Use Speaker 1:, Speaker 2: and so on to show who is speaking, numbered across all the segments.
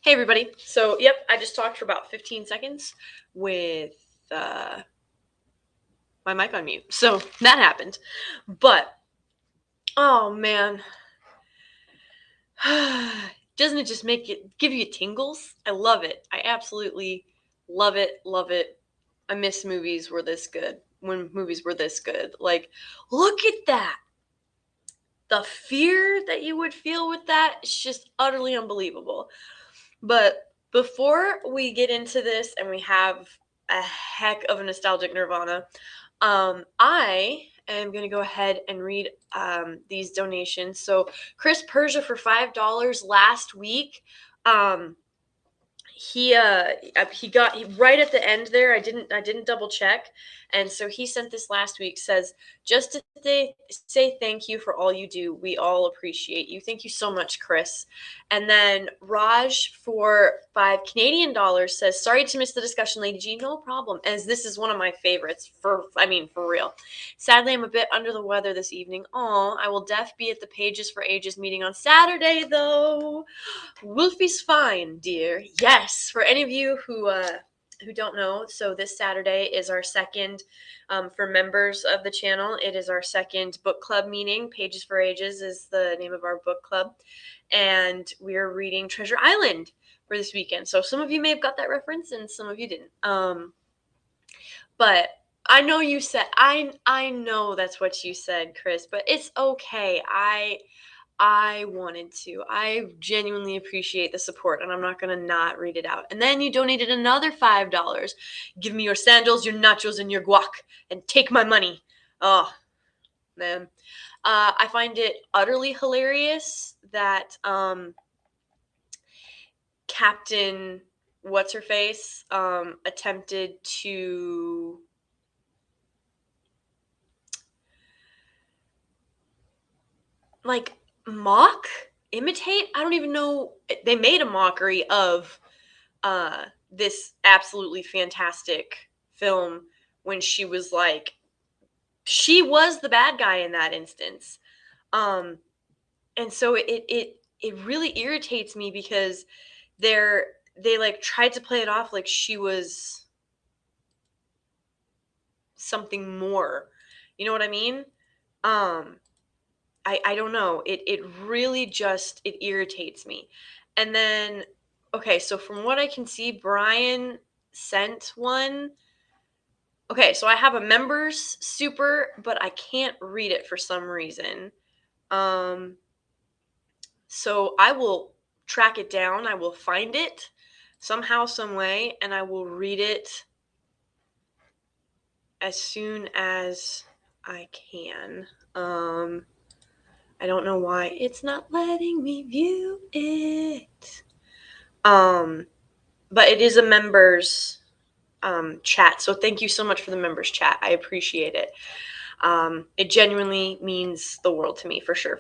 Speaker 1: Hey everybody. So, I just talked for about 15 seconds with uh, my mic on mute. So that happened. But, oh man, doesn't it just give you tingles? I love it. I absolutely love it. Love it. I miss movies were this good. When movies were this good. Like, look at that. The fear that you would feel with that is just utterly unbelievable. But before we get into this and we have a heck of a nostalgic Nirvana, I am going to go ahead and read these donations. So Chris Persia for $5 last week. He got right at the end there. I didn't double check, and so he sent this last week. Says, just to say thank you for all you do. We all appreciate you. Thank you so much, Chris. And then Raj for $5 Canadian says, sorry to miss the discussion, Lady G. No problem, as this is one of my favorites. For real. Sadly, I'm a bit under the weather this evening. Aw, I will be at the Pages for Ages meeting on Saturday though. Wolfie's fine, dear. Yes, for any of you who don't know, so this Saturday is our second, for members of the channel, it is our second book club meeting. Pages for Ages is the name of our book club, and we're reading Treasure Island for this weekend. So some of you may have got that reference, and some of you didn't. But I know you said I know that's what you said, Chris. But it's okay. I wanted to. I genuinely appreciate the support, and I'm not going to not read it out. And then you donated another $5. Give me your sandals, your nachos, and your guac, and take my money. Oh, man. I find it utterly hilarious that Captain What's-Her-Face attempted to... imitate. I don't even know. They made a mockery of this absolutely fantastic film when she was the bad guy in that instance. And so it really irritates me because they tried to play it off like she was something more. You know what I mean? I don't know. It really it irritates me. And then, okay, so from what I can see, Brian sent one. Okay, so I have a members super, but I can't read it for some reason. So I will track it down. I will find it somehow, some way, and I will read it as soon as I can. I don't know why it's not letting me view it. But it is a members chat. So thank you so much for the members chat. I appreciate it. It genuinely means the world to me, for sure.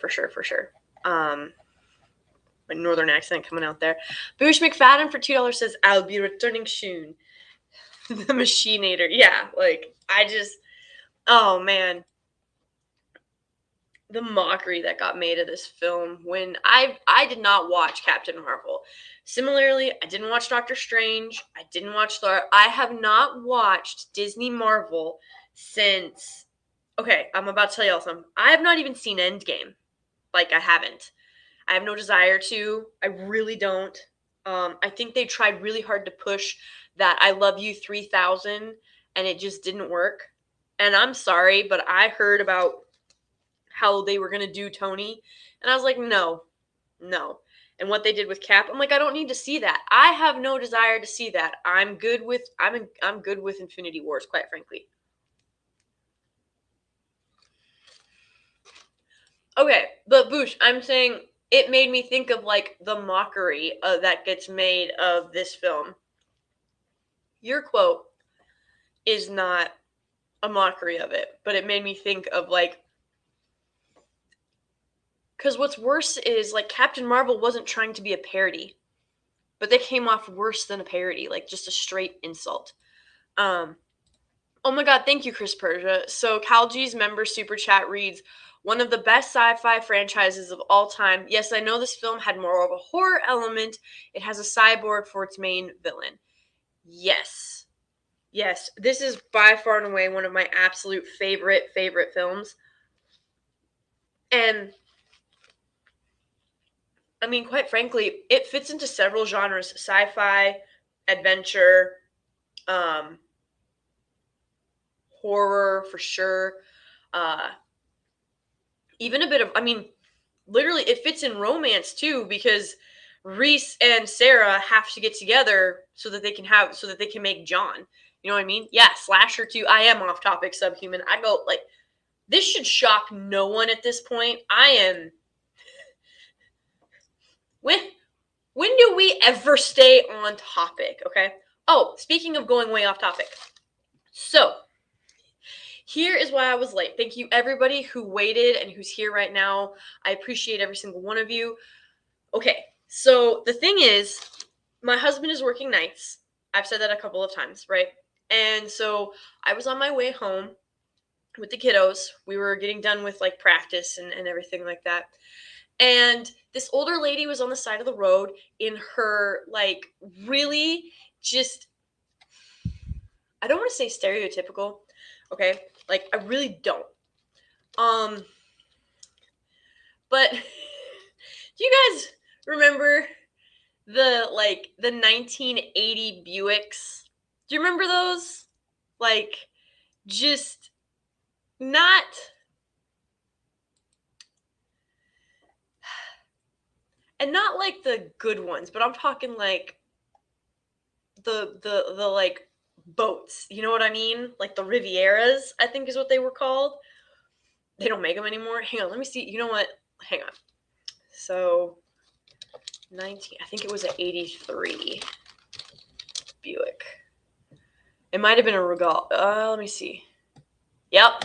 Speaker 1: My northern accent coming out there. Boosh McFadden for $2 says, I'll be returning soon. The Machinator. Yeah, oh man. The mockery that got made of this film when I did not watch Captain Marvel. Similarly, I didn't watch Doctor Strange. I didn't watch Thor. I have not watched Disney Marvel since... Okay, I'm about to tell y'all something. I have not even seen Endgame. I haven't. I have no desire to. I really don't. I think they tried really hard to push that I Love You 3000, and it just didn't work. And I'm sorry, but I heard about how they were going to do Tony, and I was like, no. And what they did with Cap, I'm like, I don't need to see that. I have no desire to see that. I'm good with Infinity Wars, quite frankly. Okay, but Boosh, I'm saying it made me think of the mockery that gets made of this film. Your quote is not a mockery of it, but it made me think of because what's worse is Captain Marvel wasn't trying to be a parody, but they came off worse than a parody, just a straight insult. Oh my god, thank you, Chris Persia. So Cal G's member super chat reads, one of the best sci-fi franchises of all time. Yes, I know this film had more of a horror element. It has a cyborg for its main villain. Yes. Yes, this is by far and away one of my absolute favorite films. And I mean, quite frankly, it fits into several genres: sci-fi, adventure, um, horror for sure. Even a bit of, I mean, literally, it fits in romance too, because Reese and Sarah have to get together so that they can make John. You know what I mean? Yeah, slasher too. I am off topic, subhuman. I go like, this should shock no one at this point. I am. When do we ever stay on topic? Okay. Oh, speaking of going way off topic, so here is why I was late. Thank you, everybody who waited and who's here right now. I appreciate every single one of you. Okay, so the thing is, my husband is working nights. I've said that a couple of times, right? And so I was on my way home with the kiddos. We were getting done with like practice and everything like that. And this older lady was on the side of the road in her like really just, I don't want to say stereotypical, okay? Like I really don't. But do you guys remember the 1980 Buicks? Do you remember those? Like just not, and not like the good ones, but I'm talking like the like boats. You know what I mean? Like the Rivieras, I think is what they were called. They don't make them anymore. Hang on, let me see. You know what? Hang on. So 19, I think it was an 83 Buick. It might have been a Regal. Let me see. Yep.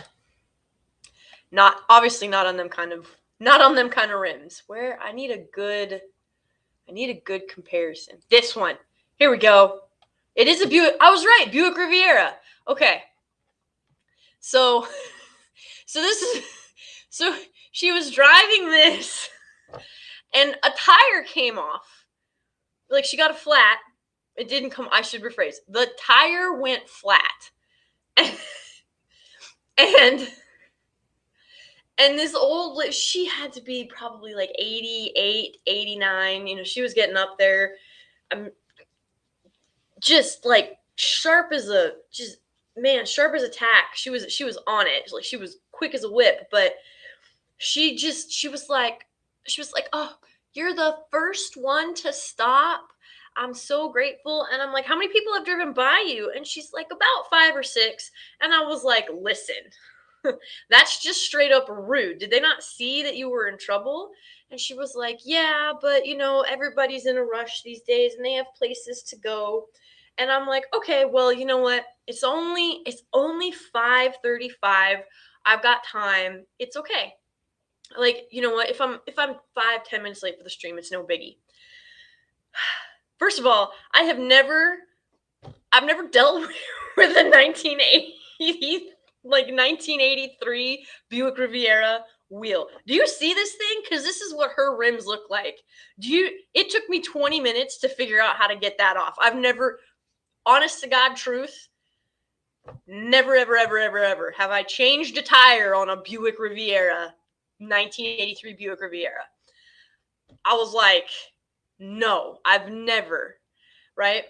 Speaker 1: Not obviously not on them kind of rims. Where I need a good comparison. This one. Here we go. It is a Buick. I was right. Buick Riviera. Okay. So she was driving this and a tire came off. Like she got a flat. It didn't come, I should rephrase. The tire went flat. And this old, she had to be probably like 88, 89. You know, she was getting up there. Just like sharp as a tack. She was on it. Like she was quick as a whip, but she was like, oh, you're the first one to stop. I'm so grateful. And I'm like, how many people have driven by you? And she's like, about 5 or 6. And I was like, listen, that's just straight up rude. Did they not see that you were in trouble? And she was like, yeah, but you know, everybody's in a rush these days and they have places to go. And I'm like, okay, well, you know what? It's only 5:35. I've got time. It's okay. Like, you know what? If I'm 5-10 minutes late for the stream, it's no biggie. First of all, I've never dealt with a 1983 Buick Riviera wheel. Do you see this thing? Because this is what her rims look like. It took me 20 minutes to figure out how to get that off. I've never, honest to God truth, never, ever have I changed a tire on a Buick Riviera, 1983 Buick Riviera. I was like, no, I've never, right?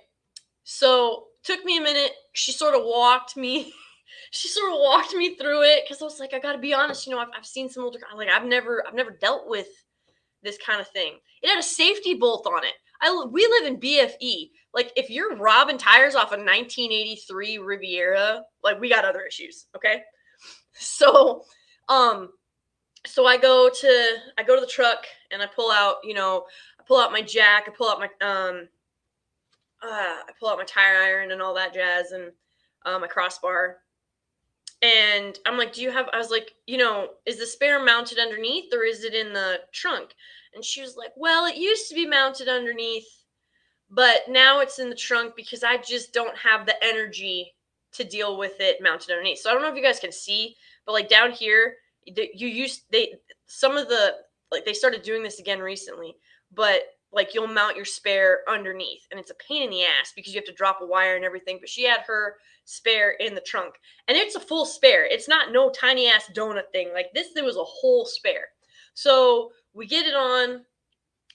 Speaker 1: So took me a minute. She sort of walked me through it, because I was like, I gotta be honest, you know, I've seen some older, like I've never dealt with this kind of thing. It had a safety bolt on it. We live in BFE. Like if you're robbing tires off a 1983 Riviera, like we got other issues, okay? So I go to the truck and I pull out my jack, I pull out my tire iron and all that jazz, and my crossbar. And I'm like, I was like, you know, is the spare mounted underneath or is it in the trunk? And she was like, well, it used to be mounted underneath, but now it's in the trunk because I just don't have the energy to deal with it mounted underneath. So I don't know if you guys can see, but like down here, some of the, like, they started doing this again recently, but like you'll mount your spare underneath, and it's a pain in the ass because you have to drop a wire and everything. But she had her spare in the trunk, and it's a full spare. It's not no tiny ass donut thing like this. There was a whole spare. So we get it on.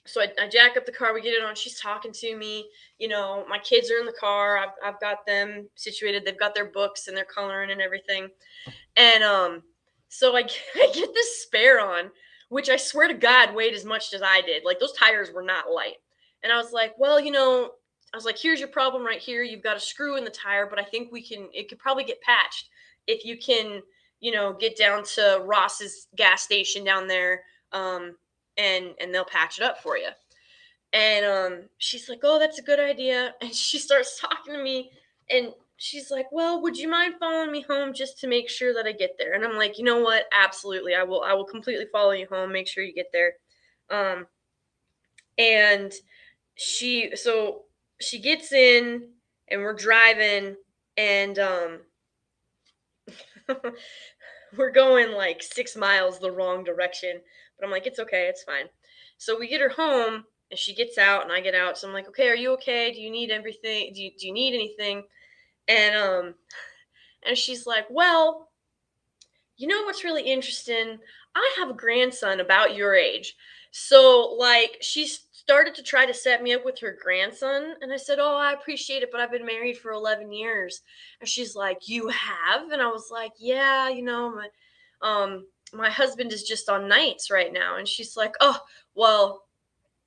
Speaker 1: So I jack up the car. We get it on. She's talking to me. My kids are in the car. I've got them situated. They've got their books and their coloring and everything. And so I get this spare on, which I swear to God weighed as much as I did. Like, those tires were not light. And I was like, well, I was like, here's your problem right here. You've got a screw in the tire, but I think it could probably get patched if you can, get down to Ross's gas station down there, and they'll patch it up for you. And she's like, oh, that's a good idea. And she starts talking to me, and she's like, well, would you mind following me home just to make sure that I get there? And I'm like, you know what? Absolutely. I will completely follow you home. Make sure you get there. And so she gets in, and we're driving, and we're going like 6 miles the wrong direction, but I'm like, it's okay. It's fine. So we get her home, and she gets out, and I get out. So I'm like, okay, are you okay? Do you need everything? Do you need anything? And she's like, well, what's really interesting? I have a grandson about your age. So, like, she started to try to set me up with her grandson. And I said, oh, I appreciate it, but I've been married for 11 years. And she's like, you have? And I was like, yeah, my husband is just on nights right now. And she's like, oh, well,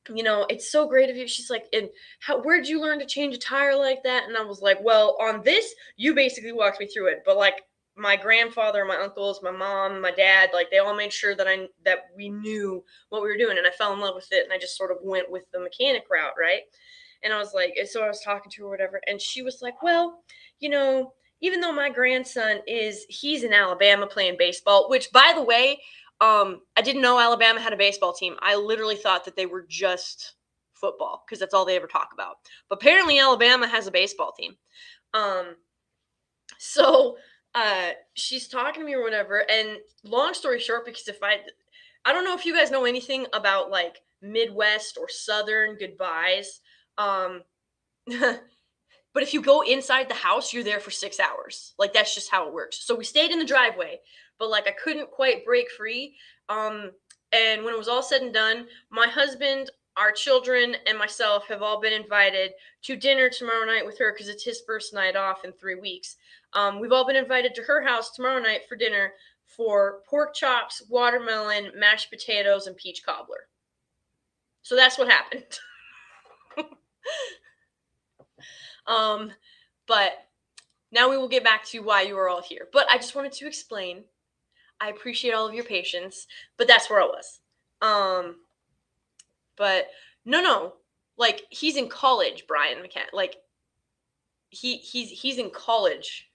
Speaker 1: it's so great of you. She's like, and where'd you learn to change a tire like that? And I was like, well, on this, you basically walked me through it. But like, my grandfather, my uncles, my mom, my dad, like, they all made sure that we knew what we were doing. And I fell in love with it. And I just sort of went with the mechanic route. Right. And I was like, so I was talking to her or whatever. And she was like, well, even though my grandson he's in Alabama playing baseball, which, by the way, I didn't know Alabama had a baseball team. I literally thought that they were just football because that's all they ever talk about. But apparently Alabama has a baseball team. So she's talking to me or whatever. And long story short, because I don't know if you guys know anything about like Midwest or Southern goodbyes. But if you go inside the house, you're there for 6 hours. Like, that's just how it works. So we stayed in the driveway, but like, I couldn't quite break free. And when it was all said and done, my husband, our children, and myself have all been invited to dinner tomorrow night with her because it's his first night off in 3 weeks. We've all been invited to her house tomorrow night for dinner for pork chops, watermelon, mashed potatoes, and peach cobbler. So that's what happened. But now we will get back to why you are all here. But I just wanted to explain. I appreciate all of your patience, but that's where I was. But no, like, he's in college, Brian McCann. Like, he's in college.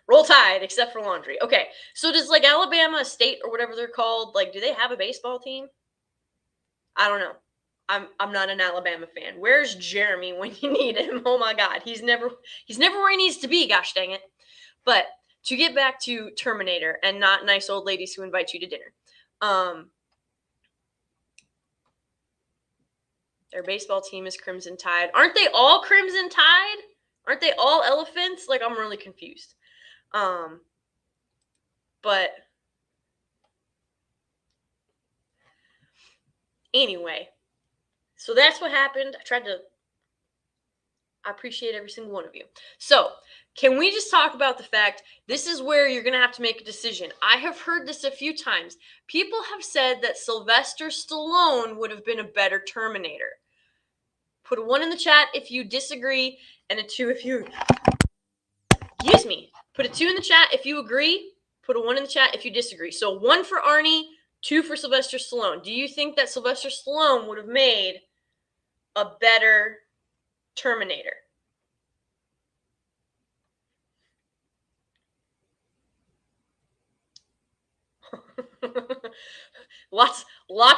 Speaker 1: Roll Tide, except for laundry. Okay, so does like Alabama State or whatever they're called, like, do they have a baseball team? I don't know. I'm not an Alabama fan. Where's Jeremy when you need him? Oh my God, he's never where he needs to be. Gosh dang it! But to get back to Terminator and not nice old ladies who invite you to dinner, their baseball team is Crimson Tide. Aren't they all Crimson Tide? Aren't they all elephants? Like, I'm really confused. But anyway. So that's what happened. I appreciate every single one of you. So can we just talk about the fact this is where you're going to have to make a decision? I have heard this a few times. People have said that Sylvester Stallone would have been a better Terminator. Put a 1 in the chat if you disagree, and a 2 if you... Excuse me. Put a 2 in the chat if you agree. Put a 1 in the chat if you disagree. So 1 for Arnie, 2 for Sylvester Stallone. Do you think that Sylvester Stallone would have made a better Terminator? lots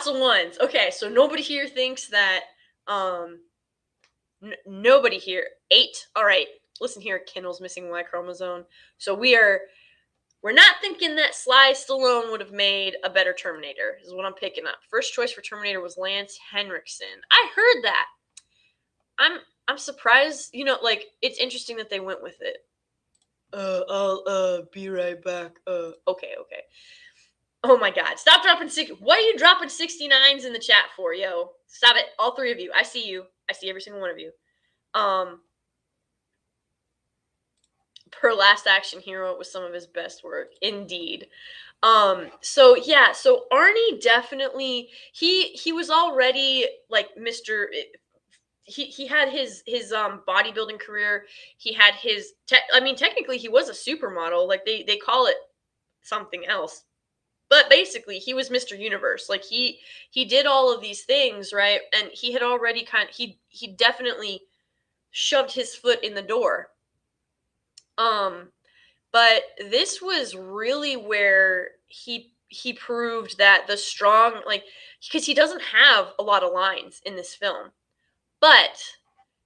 Speaker 1: of 1s. Okay, so nobody here thinks that nobody here. 8. All right, listen here, Kendall's missing Y chromosome. So we are We're not thinking that Sly Stallone would have made a better Terminator, is what I'm picking up. First choice for Terminator was Lance Henriksen. I heard that. I'm surprised, like, it's interesting that they went with it. I'll be right back. Okay. Oh my god. Stop dropping what are you dropping 69s in the chat for, yo? Stop it. All three of you. I see you. I see every single one of you. Per Last Action Hero was some of his best work, indeed. So Arnie definitely he was already like Mr. He had his bodybuilding career. He had his technically he was a supermodel. Like they call it something else. But basically he was Mr. Universe. Like he did all of these things, right? And he had already he definitely shoved his foot in the door. But this was really where he proved that the strong, like, because he doesn't have a lot of lines in this film. But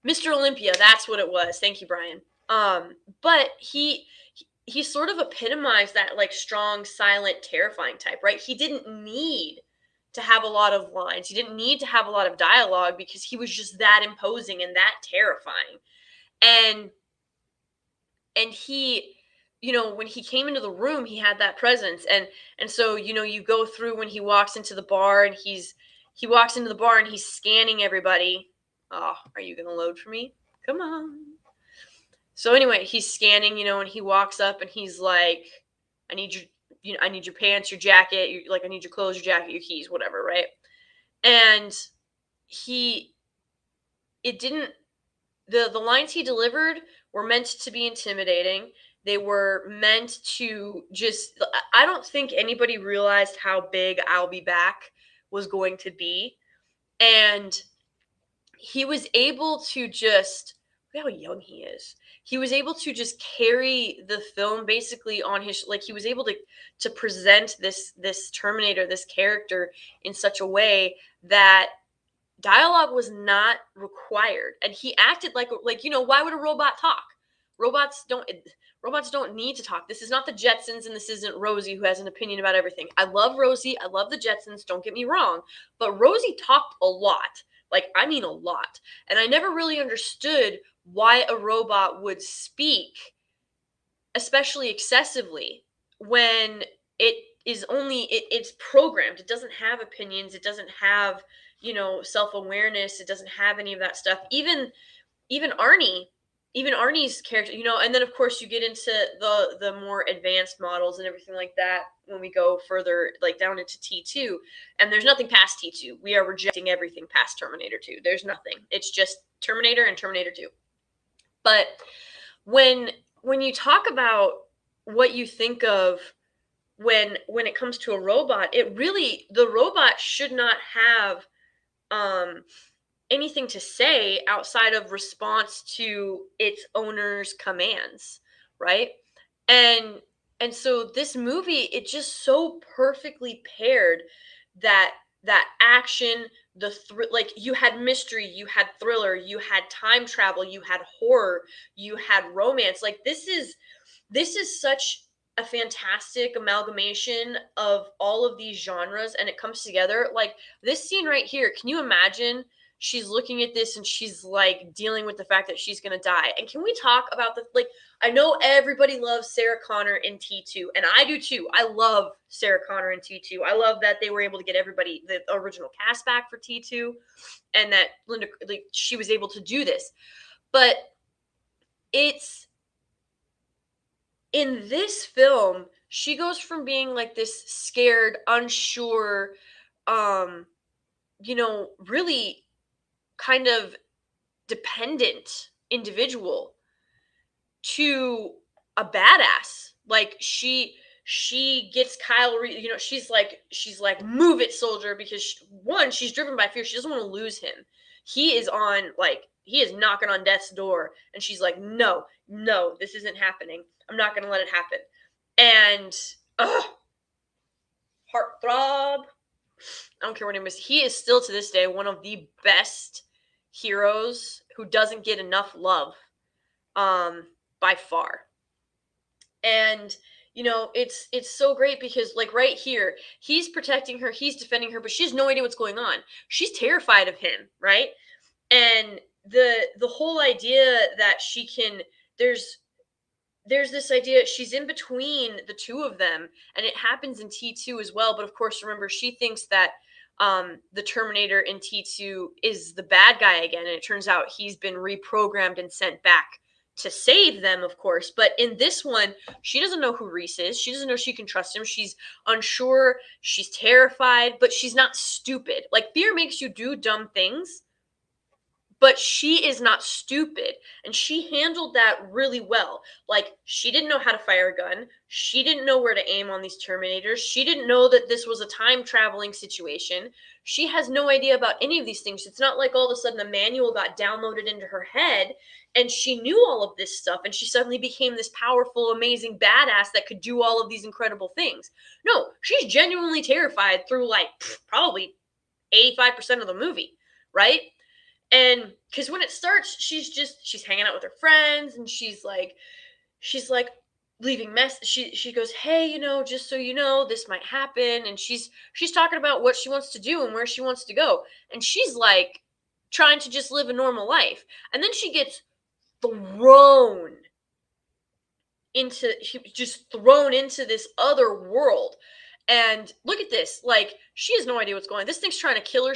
Speaker 1: Mr. Olympia, that's what it was. Thank you, Brian. But he sort of epitomized that like strong, silent, terrifying type, right? He didn't need to have a lot of lines. He didn't need to have a lot of dialogue because he was just that imposing and that terrifying. And he, when he came into the room, he had that presence. And so, you go through when he walks into the bar and he walks into the bar and he's scanning everybody. Oh, are you going to load for me? Come on. So anyway, he's scanning, and he walks up and he's like, I need your pants, your jacket, I need your clothes, your jacket, your keys, whatever, right? And the lines he delivered were meant to be intimidating. They were meant to just, I don't think anybody realized how big I'll Be Back was going to be. And he was able to just, look how young he is. He was able to just carry the film basically on his, like he was able to present this Terminator, this character in such a way that dialogue was not required. And he acted like, why would a robot talk? Robots don't need to talk. This is not the Jetsons, and this isn't Rosie who has an opinion about everything. I love Rosie. I love the Jetsons. Don't get me wrong. But Rosie talked a lot. Like, I mean a lot. And I never really understood why a robot would speak, especially excessively, when it's programmed. It doesn't have opinions. It doesn't have, self-awareness. It doesn't have any of that stuff. Even Arnie's character, and then of course you get into the more advanced models and everything like that when we go further, like down into T2, and there's nothing past T2. We are rejecting everything past Terminator 2. There's nothing. It's just Terminator and Terminator 2. But when you talk about what you think of when it comes to a robot, the robot should not have anything to say outside of response to its owner's commands, right? And so this movie, it just so perfectly paired that action, like you had mystery, you had thriller, you had time travel, you had horror, you had romance. Like this is such a fantastic amalgamation of all of these genres, and it comes together. Like this scene right here, can you imagine? She's looking at this and she's like dealing with the fact that she's gonna die. And can we talk about I know everybody loves Sarah Connor in T2, and I do too. I love Sarah Connor in T2. I love that they were able to get everybody, the original cast back for T2, and that Linda, she was able to do this. But it's, in this film, she goes from being like this scared, unsure, really kind of dependent individual to a badass. Like she gets Kyle, she's like, move it, soldier, because she's driven by fear. She doesn't want to lose him. He is knocking on death's door, and she's like, no, this isn't happening. I'm not going to let it happen. And heartthrob. I don't care what name is. He is still to this day one of the best heroes who doesn't get enough love, by far. And it's so great because like right here, he's protecting her, he's defending her, but she has no idea what's going on. She's terrified of him, right? And the whole idea that she can there's there's this idea she's in between the two of them, and it happens in T2 as well. But of course, remember, she thinks that the Terminator in T2 is the bad guy again, and it turns out he's been reprogrammed and sent back to save them, of course. But in this one, she doesn't know who Reese is. She doesn't know she can trust him. She's unsure. She's terrified, but she's not stupid. Like, fear makes you do dumb things, but she is not stupid, and she handled that really well. Like, she didn't know how to fire a gun, she didn't know where to aim on these Terminators, she didn't know that this was a time traveling situation. She has no idea about any of these things. It's not like all of a sudden a manual got downloaded into her head and she knew all of this stuff and she suddenly became this powerful, amazing badass that could do all of these incredible things. No, she's genuinely terrified through like probably 85% of the movie, right? And because when it starts, she's hanging out with her friends, and she's like leaving she goes, hey, just so you know, this might happen. And she's talking about what she wants to do and where she wants to go, and she's like trying to just live a normal life. And then she gets thrown thrown into this other world. And look at this. Like, she has no idea what's going on. This thing's trying to kill her.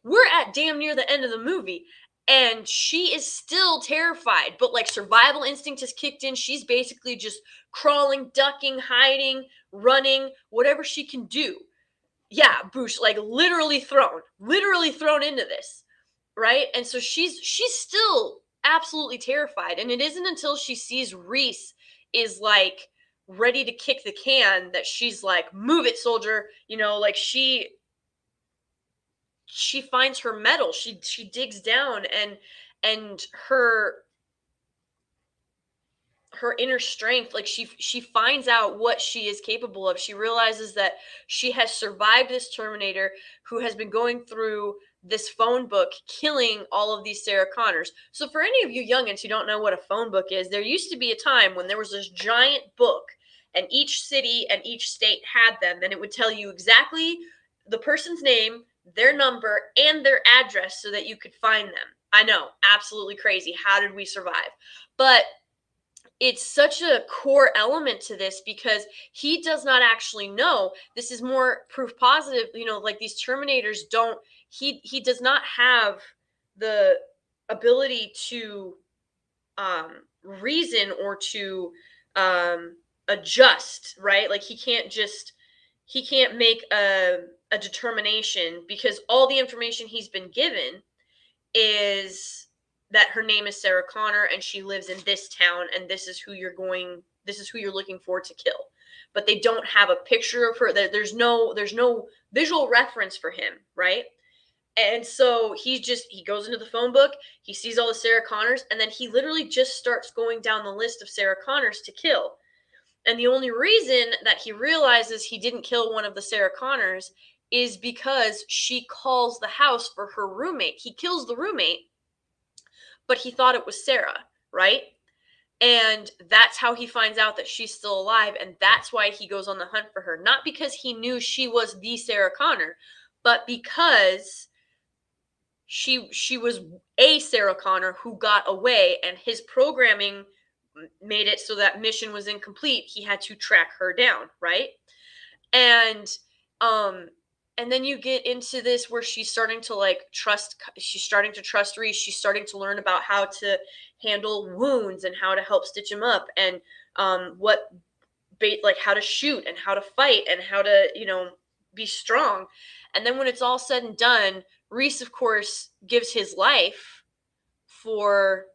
Speaker 1: We're at damn near the end of the movie, and she is still terrified. But, like, survival instinct has kicked in. She's basically just crawling, ducking, hiding, running, whatever she can do. Yeah, Boosh, like, literally thrown into this, right? And so she's still absolutely terrified. And it isn't until she sees Reese is, like, ready to kick the can that she's like, move it, soldier. Like, she finds her mettle. She digs down, and her inner strength, like, she finds out what she is capable of. She realizes that she has survived this Terminator who has been going through this phone book, killing all of these Sarah Connors. So for any of you youngins who don't know what a phone book is, there used to be a time when there was this giant book, and each city and each state had them, and it would tell you exactly the person's name, their number, and their address so that you could find them. I know, absolutely crazy. How did we survive? But it's such a core element to this because he does not actually know. This is more proof positive, like, these Terminators don't, he does not have the ability to reason or to adjust, right? Like, he can't make a determination, because all the information he's been given is that her name is Sarah Connor and she lives in this town, and this is who you're looking for to kill. But they don't have a picture of her. There's no visual reference for him, right? And so he goes into the phone book, he sees all the Sarah Connors, and then he literally just starts going down the list of Sarah Connors to kill. And the only reason that he realizes he didn't kill one of the Sarah Connors is because she calls the house for her roommate. He kills the roommate, but he thought it was Sarah, right? And that's how he finds out that she's still alive, and that's why he goes on the hunt for her. Not because he knew she was the Sarah Connor, but because she was a Sarah Connor who got away, and his programming made it so that mission was incomplete. He had to track her down, right? And and then you get into this where she's starting to trust Reese. She's starting to learn about how to handle wounds and how to help stitch them up, and how to shoot and how to fight and how to be strong. And then when it's all said and done, Reese, of course, gives his life for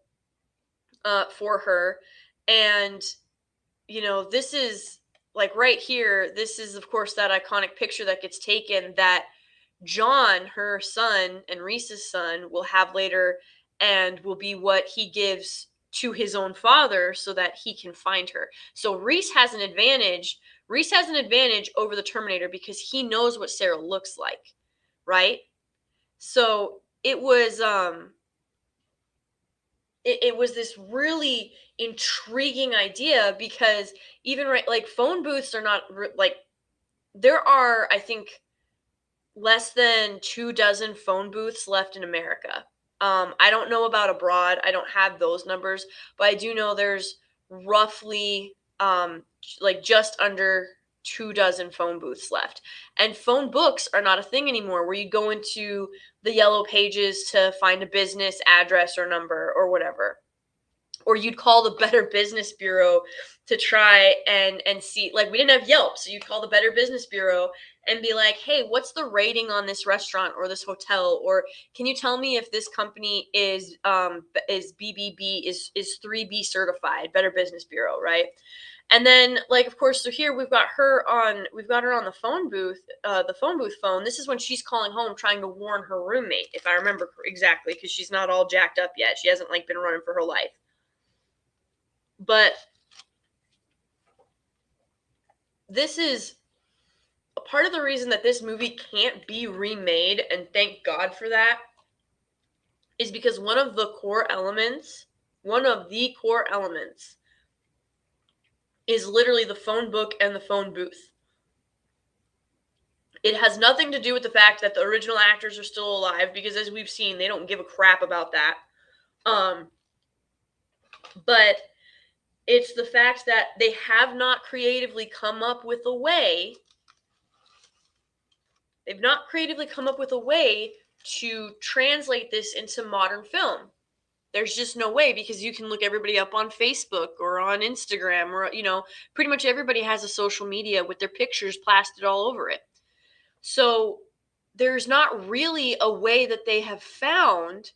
Speaker 1: her. And this is like right here, this is of course that iconic picture that gets taken that John, her son, and Reese's son will have later, and will be what he gives to his own father so that he can find her. So Reese has an advantage over the Terminator because he knows what Sarah looks like, right? So it was it was this really intriguing idea, because even right, like phone booths are not like, there are, I think, less than 2 dozen phone booths left in America. I don't know about abroad. I don't have those numbers, but I do know there's roughly like just under 2 dozen phone booths left. And phone books are not a thing anymore, where you go into the yellow pages to find a business address or number or whatever. Or you'd call the Better Business Bureau to try and see, like, we didn't have Yelp, so you'd call the Better Business Bureau and be like, hey, what's the rating on this restaurant or this hotel, or can you tell me if this company is BBB, is 3B certified, Better Business Bureau, right? And then, like, of course, so here we've got her on the phone booth, the phone booth phone. This is when she's calling home trying to warn her roommate, if I remember exactly, because she's not all jacked up yet. She hasn't like been running for her life. But this is a part of the reason that this movie can't be remade, and thank God for that, is because one of the core elements is literally the phone book and the phone booth. It has nothing to do with the fact that the original actors are still alive, because as we've seen, they don't give a crap about that. But it's the fact that they have not creatively come up with a way. They've not creatively come up with a way to translate this into modern film. There's just no way, because you can look everybody up on Facebook or on Instagram, or, pretty much everybody has a social media with their pictures plastered all over it. So there's not really a way that they have found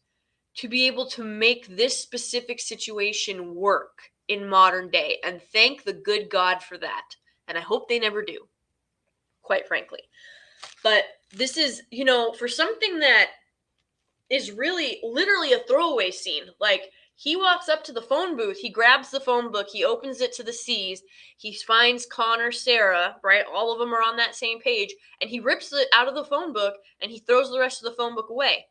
Speaker 1: to be able to make this specific situation work in modern day. And thank the good God for that. And I hope they never do, quite frankly. But this is, for something that is really literally a throwaway scene. Like, he walks up to the phone booth, he grabs the phone book, he opens it to the C's, he finds Connor, Sarah, right? All of them are on that same page, and he rips it out of the phone book and he throws the rest of the phone book away.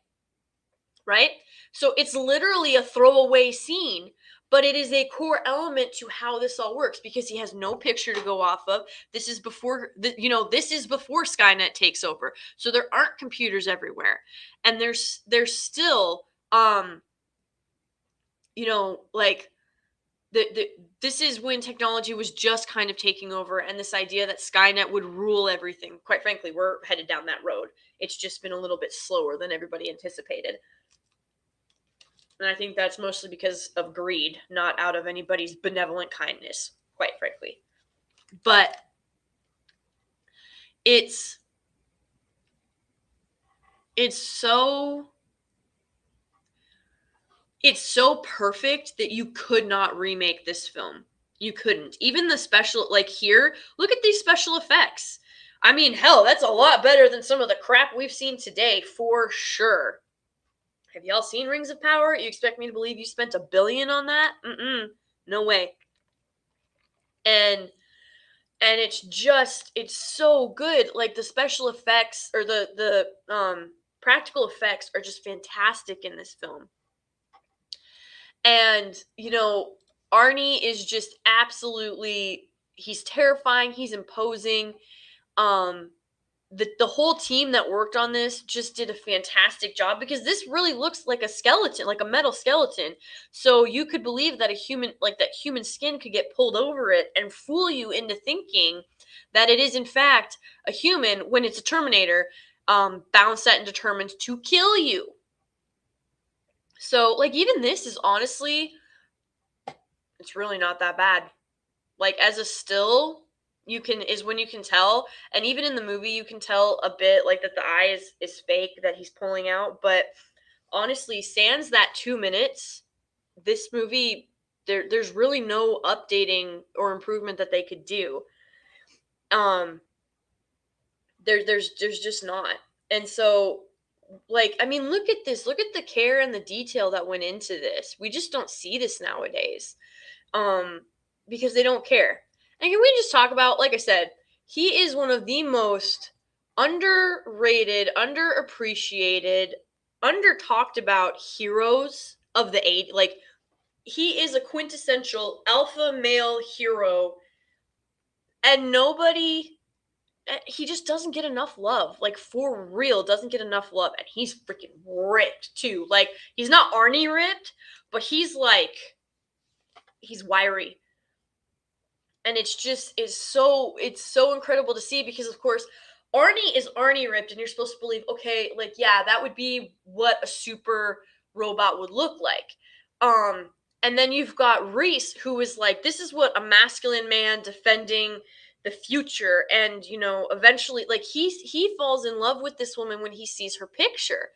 Speaker 1: Right? So it's literally a throwaway scene, but it is a core element to how this all works, because he has no picture to go off of. This is before Skynet takes over. So there aren't computers everywhere. And there's still like this is when technology was just kind of taking over, and this idea that Skynet would rule everything. Quite frankly, we're headed down that road. It's just been a little bit slower than everybody anticipated. And I think that's mostly because of greed, not out of anybody's benevolent kindness, quite frankly. But it's so perfect that you could not remake this film. You couldn't. Even the special, like here, look at these special effects. I mean, hell, that's a lot better than some of the crap we've seen today, for sure. Have y'all seen Rings of Power? You expect me to believe you spent $1 billion on that? No way. And it's so good. Like, the special effects, or the practical effects, are just fantastic in this film. And Arnie is just absolutely, he's terrifying, he's imposing. The whole team that worked on this just did a fantastic job, because this really looks like a skeleton, like a metal skeleton. So you could believe that that human skin could get pulled over it and fool you into thinking that it is in fact a human, when it's a Terminator, bound, set, and determined to kill you. So, like, even this is honestly, it's really not that bad. Like, as a still, when you can tell, and even in the movie you can tell a bit, like, that the eye is fake, that he's pulling out. But honestly, sans that 2 minutes, this movie, there's really no updating or improvement that they could do. There's just not. And so, like, I mean, look at this. Look at the care and the detail that went into this. We just don't see this nowadays. Because they don't care. And can we just talk about, like I said, he is one of the most underrated, underappreciated, under talked about heroes of the 80s. Like, he is a quintessential alpha male hero, and nobody he just doesn't get enough love. Like, for real, doesn't get enough love. And he's freaking ripped too. Like, he's not Arnie ripped, but he's like, he's wiry. And it's so incredible to see, because of course Arnie is Arnie ripped, and you're supposed to believe, okay, like, yeah, that would be what a super robot would look like. And then you've got Reese, who is like, this is what a masculine man defending the future. And eventually, like, he falls in love with this woman when he sees her picture.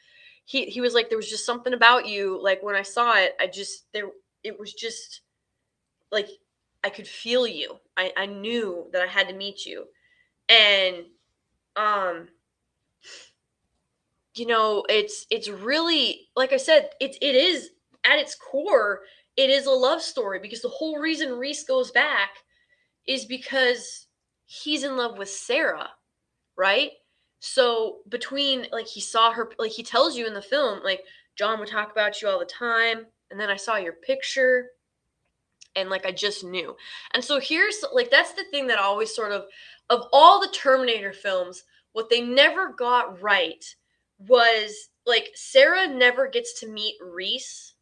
Speaker 1: He was like, there was just something about you, like, when I saw it, it was just like, I could feel you. I knew that I had to meet you. And um it's really, like I said, it is at its core, it is a love story, because the whole reason Reese goes back is because he's in love with Sarah, right? So between, like, he saw her, like, he tells you in the film, like, John would talk about you all the time, and then I saw your picture, and, like, I just knew. And so here's, like, that's the thing that always sort of all the Terminator films, what they never got right was, like, Sarah never gets to meet Reese.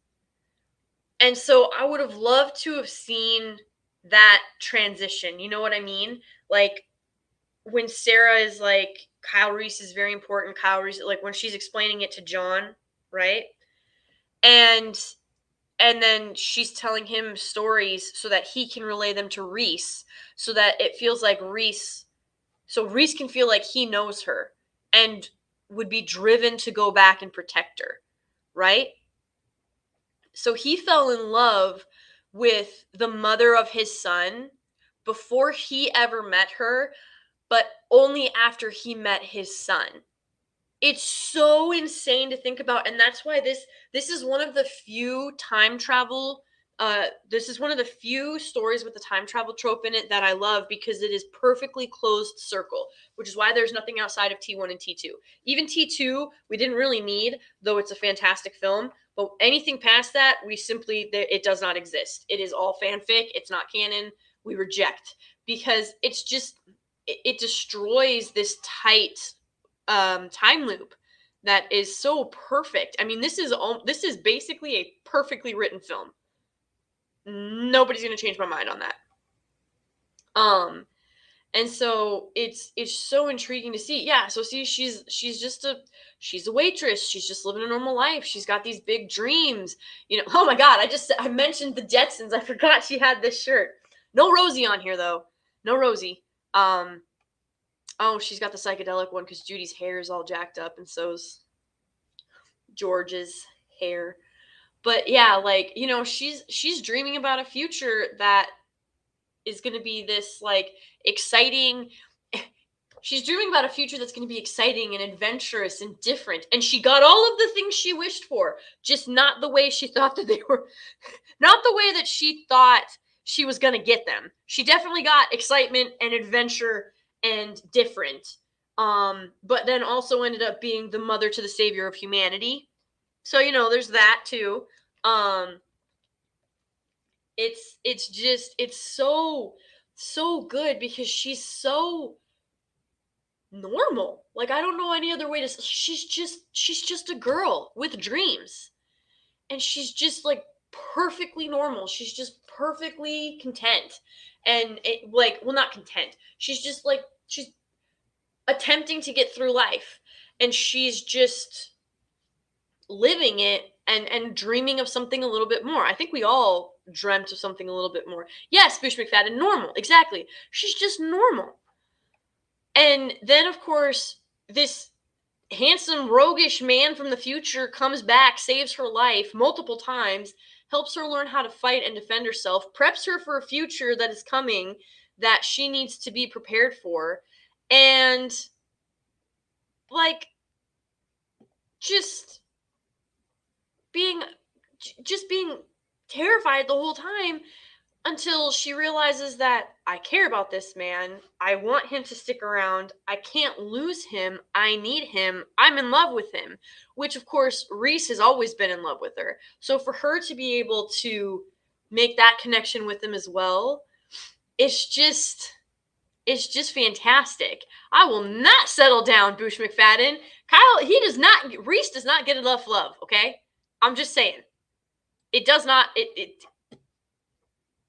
Speaker 1: And so I would have loved to have seen that transition. You know what I mean? Like, when Sarah is like, Kyle Reese is very important. Kyle Reese, like, when she's explaining it to John, right? And then she's telling him stories so that he can relay them to Reese, so that it feels like Reese can feel like he knows her and would be driven to go back and protect her, right? So he fell in love with the mother of his son before he ever met her, but only after he met his son. It's so insane to think about, and that's why this is one of the few time travel this is one of the few stories with the time travel trope in it that I love, because it is perfectly closed circle, which is why there's nothing outside of T1 and T2. Even T2 we didn't really need, though it's a fantastic film, but anything past that, it does not exist. It is all fanfic, it's not canon. We reject, because it destroys this tight time loop that is so perfect. I mean, this is basically a perfectly written film. Nobody's gonna change my mind on that. And so it's so intriguing to see. Yeah, so see, she's a waitress. She's just living a normal life. She's got these big dreams. Oh my god, I mentioned the Jetsons. I forgot she had this shirt. No Rosie on here though. No Rosie. Oh, she's got the psychedelic one because Judy's hair is all jacked up, and so's George's hair. But yeah, like, she's dreaming about a future that is going to be this, like, exciting. She's dreaming about a future that's going to be exciting and adventurous and different. And she got all of the things she wished for, just not the way she thought that they were, not the way that she thought she was going to get them. She definitely got excitement and adventure and different. But then also ended up being the mother to the savior of humanity. So, there's that too. It's so good, because she's so normal. Like, I don't know any other way to, she's just a girl with dreams. And she's just, like, perfectly normal. She's just perfectly content. And not content. She's just, like, she's attempting to get through life. And she's just living it and dreaming of something a little bit more. I think we all dreamt of something a little bit more. Yes, Boosh McFadden, normal. Exactly. She's just normal. And then, of course, this handsome, roguish man from the future comes back, saves her life multiple times, helps her learn how to fight and defend herself, preps her for a future that is coming that she needs to be prepared for. And, like, just being terrified the whole time, until she realizes that I care about this man. I want him to stick around. I can't lose him. I need him. I'm in love with him, which, of course, Reese has always been in love with her. So for her to be able to make that connection with him as well. It's just fantastic. I will not settle down, Boosh McFadden. Reese does not get enough love, okay? I'm just saying. It does not,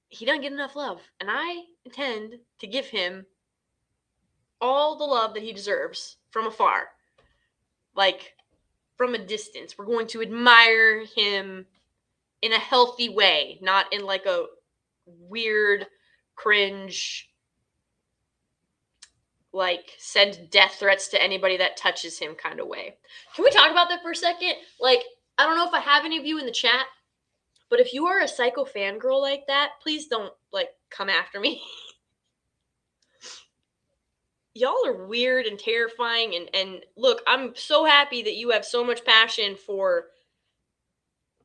Speaker 1: he doesn't get enough love. And I intend to give him all the love that he deserves from afar. Like, from a distance. We're going to admire him in a healthy way, not in like a weird, cringe, like send death threats to anybody that touches him kind of way. Can we talk about that for a second? Like, I don't know if I have any of you in the chat, but if you are a psycho fangirl like that, please don't like come after me. Y'all are weird and terrifying, and look, I'm so happy that you have so much passion for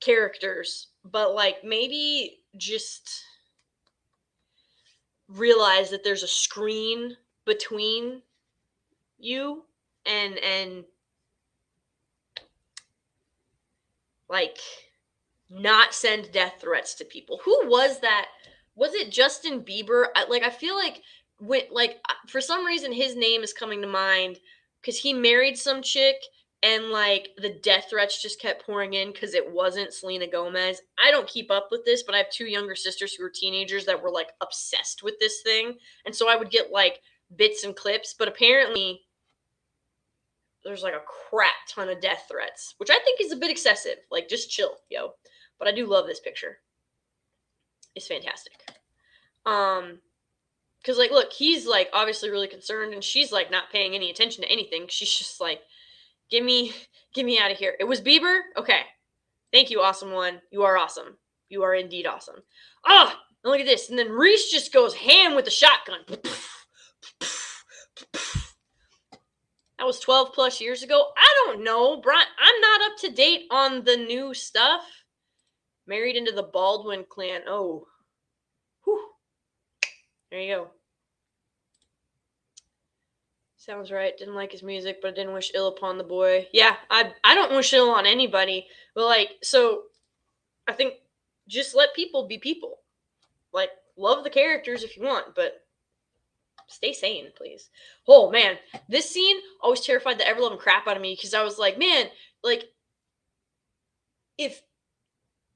Speaker 1: characters, but like maybe just realize that there's a screen between you and like not send death threats to people. Who was that? Was it Justin Bieber? I feel like for some reason his name is coming to mind because he married some chick and like the death threats just kept pouring in because it wasn't Selena Gomez. I don't keep up with this, but I have two younger sisters who were teenagers that were like obsessed with this thing, and so I would get like bits and clips. But apparently, there's like a crap ton of death threats, which I think is a bit excessive. Like, just chill, yo. But I do love this picture. It's fantastic. Because like, look, he's like obviously really concerned, and she's like not paying any attention to anything. She's just like, get me out of here. It was Bieber? Okay. Thank you, awesome one. You are awesome. You are indeed awesome. Ah, look at this. And then Reese just goes ham with the shotgun. That was 12 plus years ago. I don't know, Brian. I'm not up to date on the new stuff. Married into the Baldwin clan. Oh. Whew. There you go. Sounds right. Didn't like his music, but I didn't wish ill upon the boy. Yeah, I don't wish ill on anybody. But like, so I think just let people be people. Like, love the characters if you want, but stay sane, please. Oh man, this scene always terrified the ever-loving crap out of me because I was like, man, like if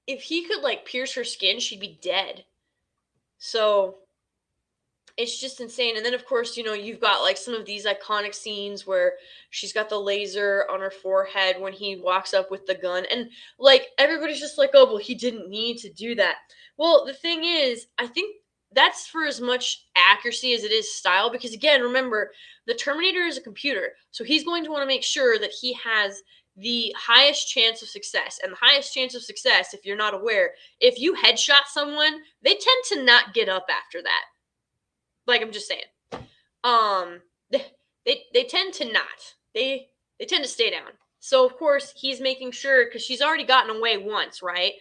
Speaker 1: he could like pierce her skin, she'd be dead. So it's just insane. And then of course, you know, you've got like some of these iconic scenes where she's got the laser on her forehead when he walks up with the gun, and like everybody's just like, oh well, he didn't need to do that. Well, the thing is, I think that's for as much accuracy as it is style, because again, remember, the Terminator is a computer, so he's going to want to make sure that he has the highest chance of success. And the highest chance of success, if you're not aware, if you headshot someone, they tend to not get up after that. Like, I'm just saying. They tend to not. They tend to stay down. So of course he's making sure, because she's already gotten away once, right?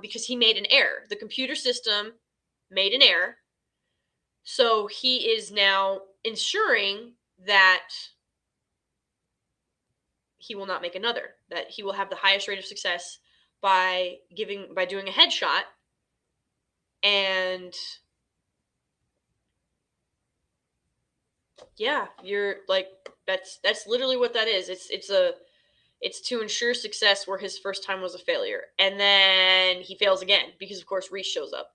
Speaker 1: Because he made an error. The computer system made an error. So he is now ensuring that he will not make another. That he will have the highest rate of success by doing a headshot. And yeah, you're like, that's literally what that is. It's to ensure success where his first time was a failure, and then he fails again because of course Reese shows up.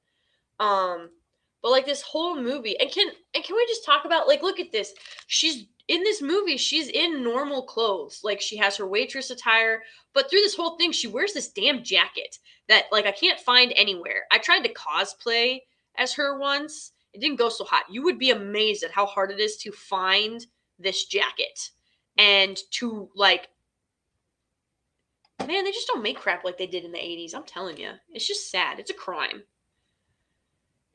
Speaker 1: But like this whole movie, and can we just talk about, like, look at this. She's in this movie, she's in normal clothes. Like, she has her waitress attire, but through this whole thing, she wears this damn jacket that like I can't find anywhere. I tried to cosplay as her once. It didn't go so hot. You would be amazed at how hard it is to find this jacket and to like, man, they just don't make crap like they did in the 80s. I'm telling you. It's just sad. It's a crime.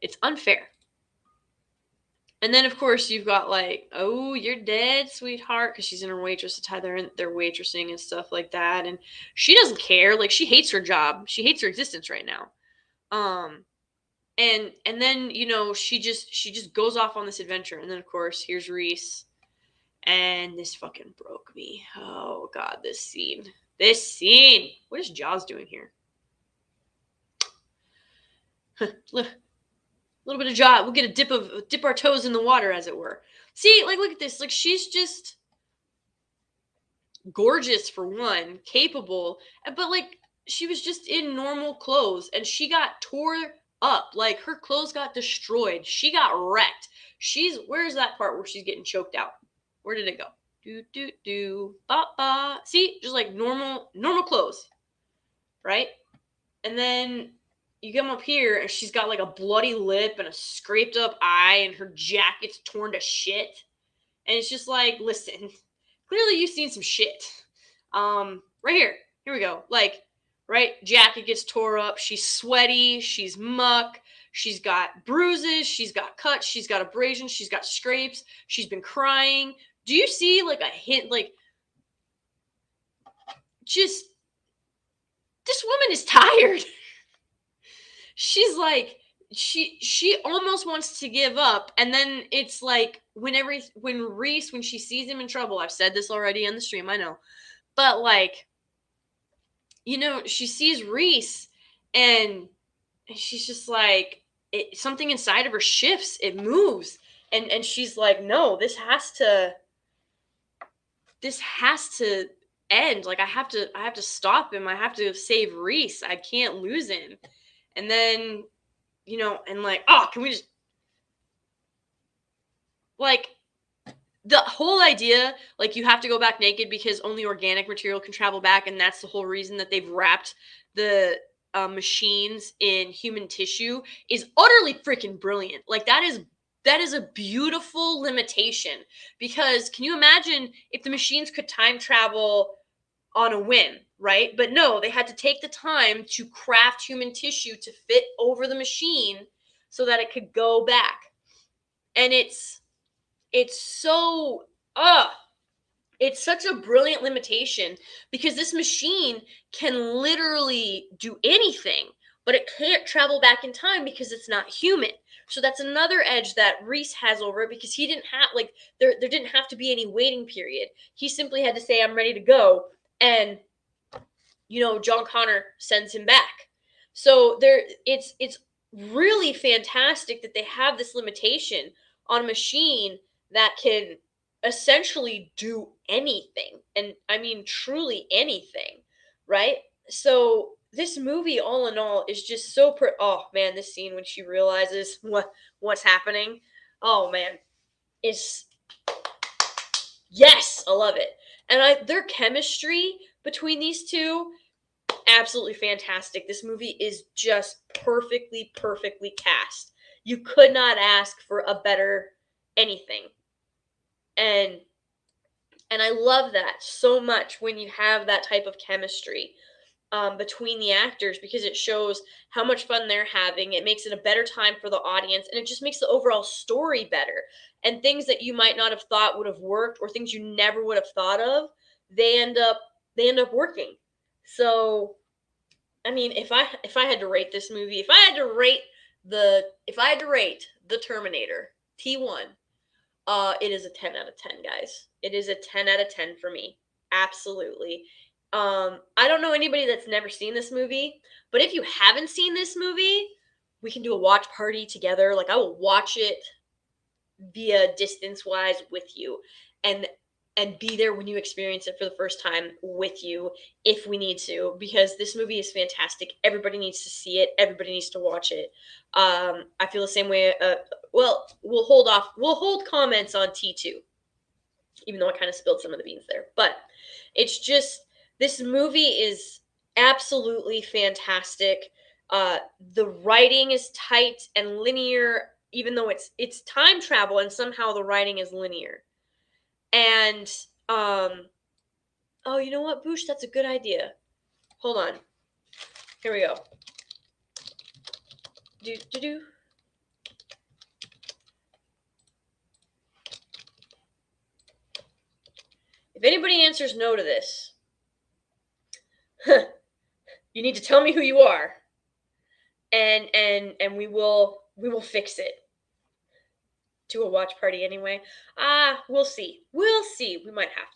Speaker 1: It's unfair. And then, of course, you've got like, oh, you're dead, sweetheart, because she's in her waitress attire. They're waitressing and stuff like that. And she doesn't care. Like, she hates her job. She hates her existence right now. And then, you know, she just goes off on this adventure. And then, of course, here's Reese. And this fucking broke me. Oh, God, this scene. This scene. What is Jaws doing here? little bit of jaw. We'll get a dip our toes in the water, as it were. See, like, look at this. Like, she's just gorgeous for one, capable, but like, she was just in normal clothes and she got tore up. Like, her clothes got destroyed. She got wrecked. Where's that part where she's getting choked out? Where did it go? Do do do ba ba. See, just like normal clothes, right? And then you come up here and she's got like a bloody lip and a scraped up eye and her jacket's torn to shit. And it's just like, listen, clearly you've seen some shit. Right here we go. Like, right, jacket gets tore up. She's sweaty. She's muck. She's got bruises. She's got cuts. She's got abrasions. She's got scrapes. She's been crying. Do you see like a hint? Like, just, this woman is tired. She's like, she almost wants to give up, and then it's like when Reese, when she sees him in trouble, I've said this already on the stream, I know, but like, she sees Reese and she's just like, something inside of her shifts, it moves, and she's like, no, this has to end. Like, I have to stop him. I have to save Reese. I can't lose him. And then, and like, oh, can we just, like, the whole idea, like, you have to go back naked because only organic material can travel back, and that's the whole reason that they've wrapped the machines in human tissue, is utterly freaking brilliant. Like, that is a beautiful limitation, because can you imagine if the machines could time travel on a whim, right? But no, they had to take the time to craft human tissue to fit over the machine so that it could go back. And it's so it's such a brilliant limitation, because this machine can literally do anything, but it can't travel back in time because it's not human. So that's another edge that Reese has over it, because he didn't have, like, there didn't have to be any waiting period. He simply had to say, I'm ready to go, and John Connor sends him back. So it's really fantastic that they have this limitation on a machine that can essentially do anything, and I mean truly anything, right? So this movie, all in all, is just so oh man, this scene when she realizes what's happening, oh man, is, yes, I love it. And their chemistry between these two, absolutely fantastic. This movie is just perfectly cast. You could not ask for a better anything. And I love that so much when you have that type of chemistry between the actors, because it shows how much fun they're having. It makes it a better time for the audience, and it just makes the overall story better. And things that you might not have thought would have worked, or things you never would have thought of, they end up working. So, I mean, if I had to rate this movie, if I had to rate the Terminator T1, it is a 10 out of 10, guys. It is a 10 out of 10 for me. Absolutely. I don't know anybody that's never seen this movie, but if you haven't seen this movie, we can do a watch party together. Like, I will watch it via distance-wise with you, and be there when you experience it for the first time with you, if we need to, because this movie is fantastic. Everybody needs to see it. Everybody needs to watch it. I feel the same way. Well, we'll hold comments on T2, even though I kind of spilled some of the beans there. But it's just, this movie is absolutely fantastic. The writing is tight and linear, even though it's time travel, and somehow the writing is linear. And oh, you know what, Boosh? That's a good idea. Hold on. Here we go. Do. If anybody answers no to this, you need to tell me who you are, and we will fix it. To a watch party anyway. We'll see. We might have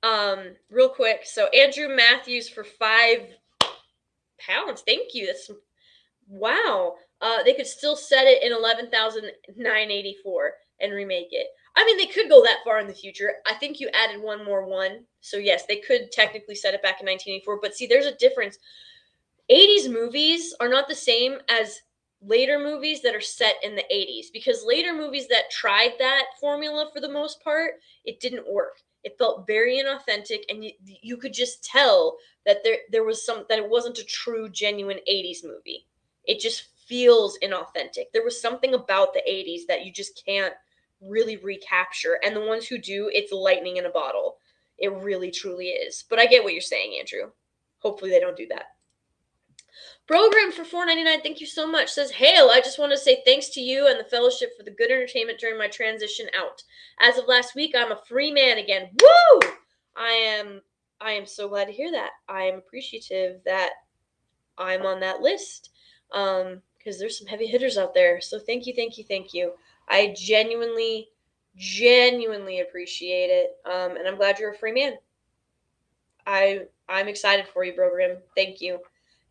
Speaker 1: to. Real quick. So Andrew Matthews for 5 pounds. Thank you. That's wow. They could still set it in 11,984 and remake it. I mean, they could go that far in the future. I think you added one more one. So, yes, they could technically set it back in 1984. But see, there's a difference. 80s movies are not the same as later movies that are set in the 80s, because later movies that tried that formula for the most part, it didn't work. It felt very inauthentic, and you could just tell that there was some, that it wasn't a true genuine 80s movie. It just feels inauthentic. There was something about the 80s that you just can't really recapture, and the ones who do, it's lightning in a bottle. It really truly is. But I get what you're saying, Andrew. Hopefully they don't do that. Program for $4.99. Thank you so much. Says Hale. I just want to say thanks to you and the fellowship for the good entertainment during my transition out. As of last week, I'm a free man again. Woo! I am so glad to hear that. I am appreciative that I'm on that list. Because there's some heavy hitters out there. So thank you, thank you, thank you. I genuinely appreciate it. And I'm glad you're a free man. I'm excited for you, Program. Thank you.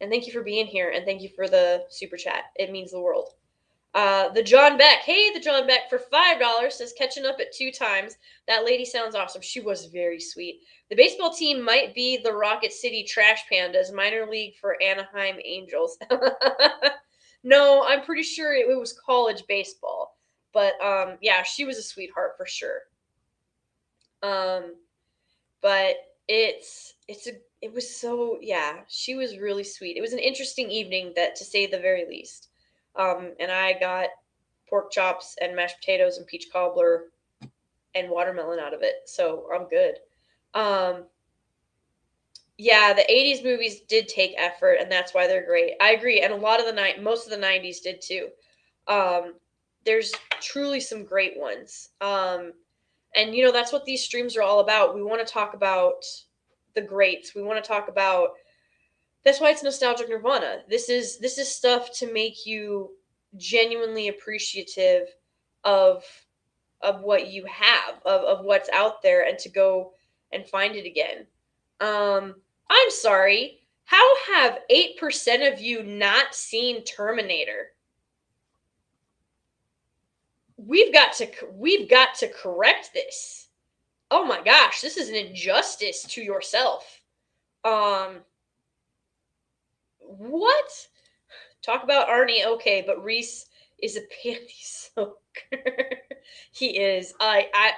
Speaker 1: And thank you for being here, and thank you for the super chat. It means the world. The John Beck. Hey, the John Beck for $5 says, catching up at 2 times. That lady sounds awesome. She was very sweet. The baseball team might be the Rocket City Trash Pandas, minor league for Anaheim Angels. No, I'm pretty sure it was college baseball. But yeah, she was a sweetheart for sure. But it was so, yeah, she was really sweet. It was an interesting evening, that to say the very least. And I got pork chops and mashed potatoes and peach cobbler and watermelon out of it, so I'm good. Yeah, the 80s movies did take effort, and that's why they're great. I agree, and a lot of most of the 90s did too. There's truly some great ones. And that's what these streams are all about. We want to talk about the greats. We want to talk about, that's why it's nostalgic Nirvana. This is stuff to make you genuinely appreciative of what you have, of what's out there, and to go and find it again. I'm sorry. How have 8% of you not seen Terminator? We've got to correct this. Oh my gosh, this is an injustice to yourself. What? Talk about Arnie, okay, but Reese is a panty soaker. He is. I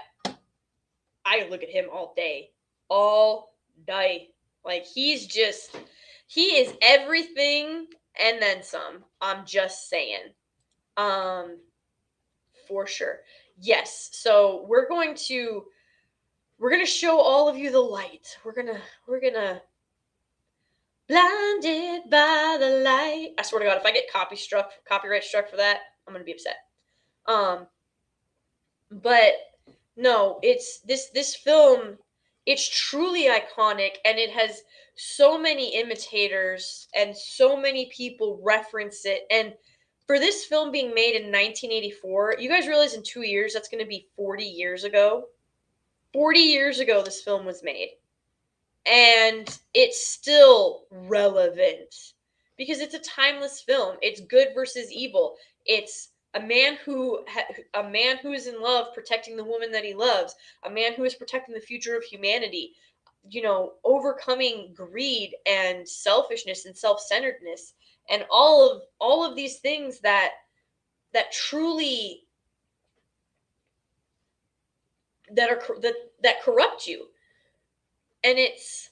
Speaker 1: look at him all day. All day. Like, he is everything and then some. I'm just saying. For sure. Yes. So we're going to show all of you the light. We're gonna blinded by the light. I swear to God, if I get copyright struck for that, I'm gonna be upset. But no, it's this film. It's truly iconic, and it has so many imitators, and so many people reference it. And for this film being made in 1984, you guys realize in 2 years that's going to be 40 years ago. 40 years ago, this film was made. And it's still relevant because it's a timeless film. It's good versus evil. It's a man who is in love protecting the woman that he loves, a man who is protecting the future of humanity, overcoming greed and selfishness and self-centeredness, and all of these things that truly that corrupt you. And it's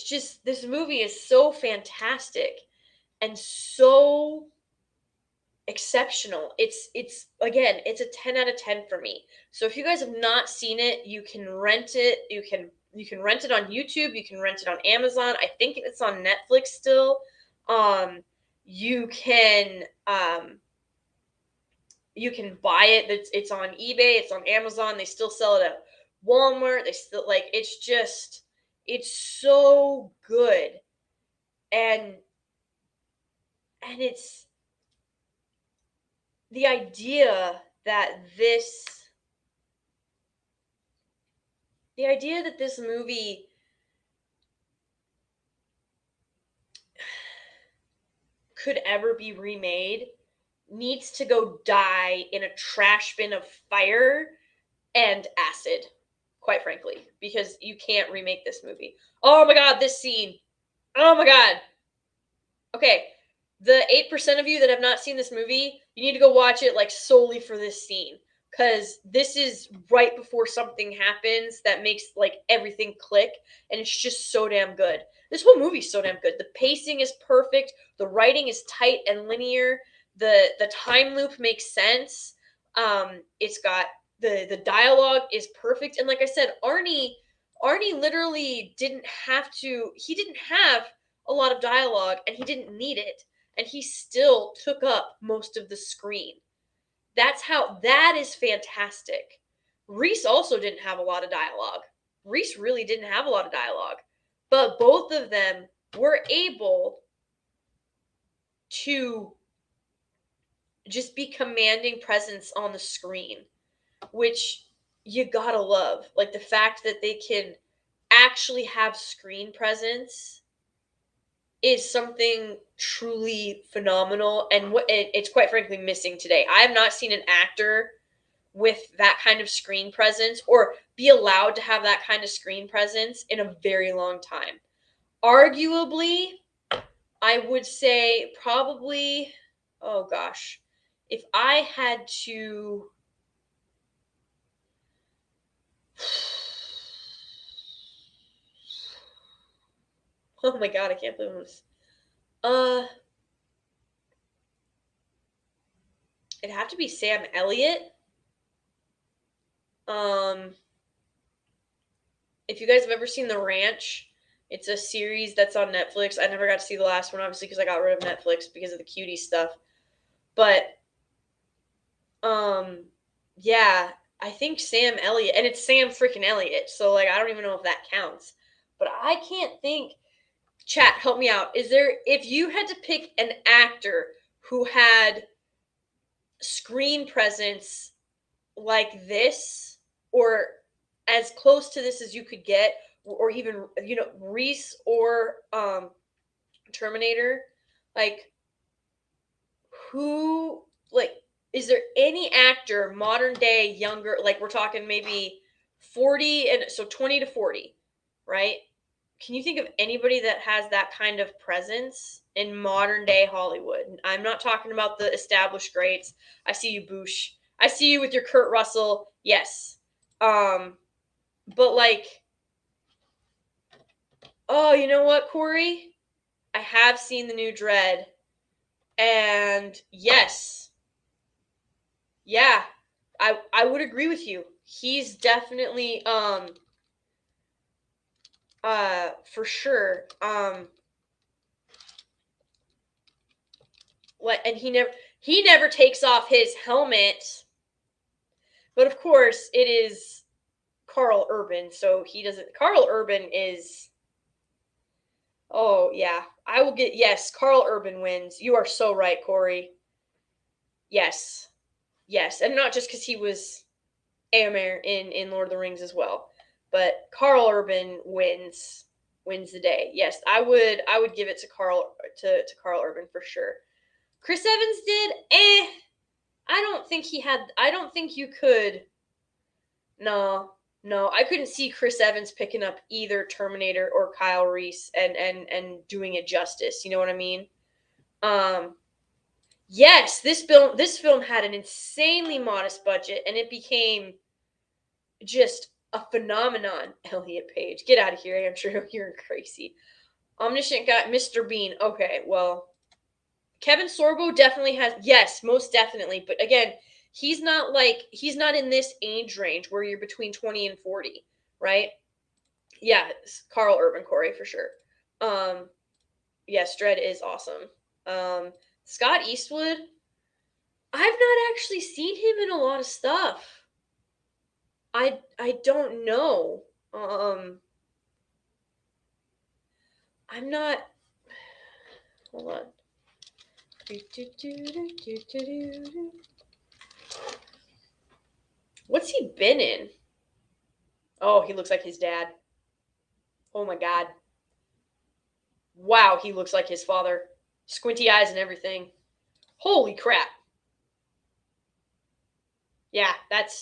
Speaker 1: just, this movie is so fantastic and so exceptional. It's again, it's a 10 out of 10 for me. So if you guys have not seen it, you can rent it. You can rent it on YouTube. You can rent it on Amazon. I think it's on Netflix still. You can buy it. It's on eBay. It's on Amazon. They still sell it at Walmart. They still, like, it's so good. And it's the idea that this movie could ever be remade needs to go die in a trash bin of fire and acid, quite frankly, because you can't remake this movie. Oh my god, this scene. Oh my god. Okay, the 8% of you that have not seen this movie, you need to go watch it like solely for this scene. Because this is right before something happens that makes like everything click, and it's just so damn good. This whole movie's so damn good. The pacing is perfect, the writing is tight and linear, the time loop makes sense. It's got the dialogue is perfect, and like I said, Arnie literally didn't have to. He didn't have a lot of dialogue, and he didn't need it, and he still took up most of the screen. That is fantastic. Reese also didn't have a lot of dialogue. Reese really didn't have a lot of dialogue, but both of them were able to just be commanding presence on the screen, which you gotta love. Like the fact that they can actually have screen presence is something truly phenomenal, and it's quite frankly missing today. I have not seen an actor with that kind of screen presence or be allowed to have that kind of screen presence in a very long time. Arguably, I would say probably, oh gosh, if I had to, oh my god, I can't believe this. It'd have to be Sam Elliott. If you guys have ever seen The Ranch, it's a series that's on Netflix. I never got to see the last one, obviously, because I got rid of Netflix because of the cutie stuff. But, yeah, I think Sam Elliott, and it's Sam freaking Elliott, so, like, I don't even know if that counts. But I can't think, chat, help me out. If you had to pick an actor who had screen presence like this, or as close to this as you could get, or even Reese or Terminator, like who like is there any actor modern day younger, like we're talking maybe 40 and so 20 to 40, right? Can you think of anybody that has that kind of presence in modern day Hollywood? I'm not talking about the established greats. I see you, Boosh. I see you with your Kurt Russell. Yes. But like, oh, you know what, Corey? I have seen the new Dread, and yes, yeah, I would agree with you. He's definitely for sure and he never takes off his helmet, but of course it is Carl Urban, so he doesn't. Carl Urban is. Oh yeah, I will get yes. Carl Urban wins. You are so right, Corey. Yes, yes, and not just because he was Éomer in Lord of the Rings as well, but Carl Urban wins the day. Yes, I would give it to Carl Urban for sure. Chris Evans did. I don't think you could. No, no, I couldn't see Chris Evans picking up either Terminator or Kyle Reese and doing it justice. You know what I mean? Um, yes, this film had an insanely modest budget, and it became just a phenomenon. Elliot Page, get out of here! I'm sure you're crazy. Omniscient got Mr. Bean. Okay, well, Kevin Sorbo definitely has, yes, most definitely. But again, he's not in this age range where you're between 20 and 40, right? Yeah, Carl Urban, Corey, for sure. Yes, Dredd is awesome. Scott Eastwood, I've not actually seen him in a lot of stuff. I don't know. I'm not. Hold on. What's he been in? Oh, he looks like his dad. Oh my god. Wow, he looks like his father Squinty eyes and everything. Holy crap. Yeah, that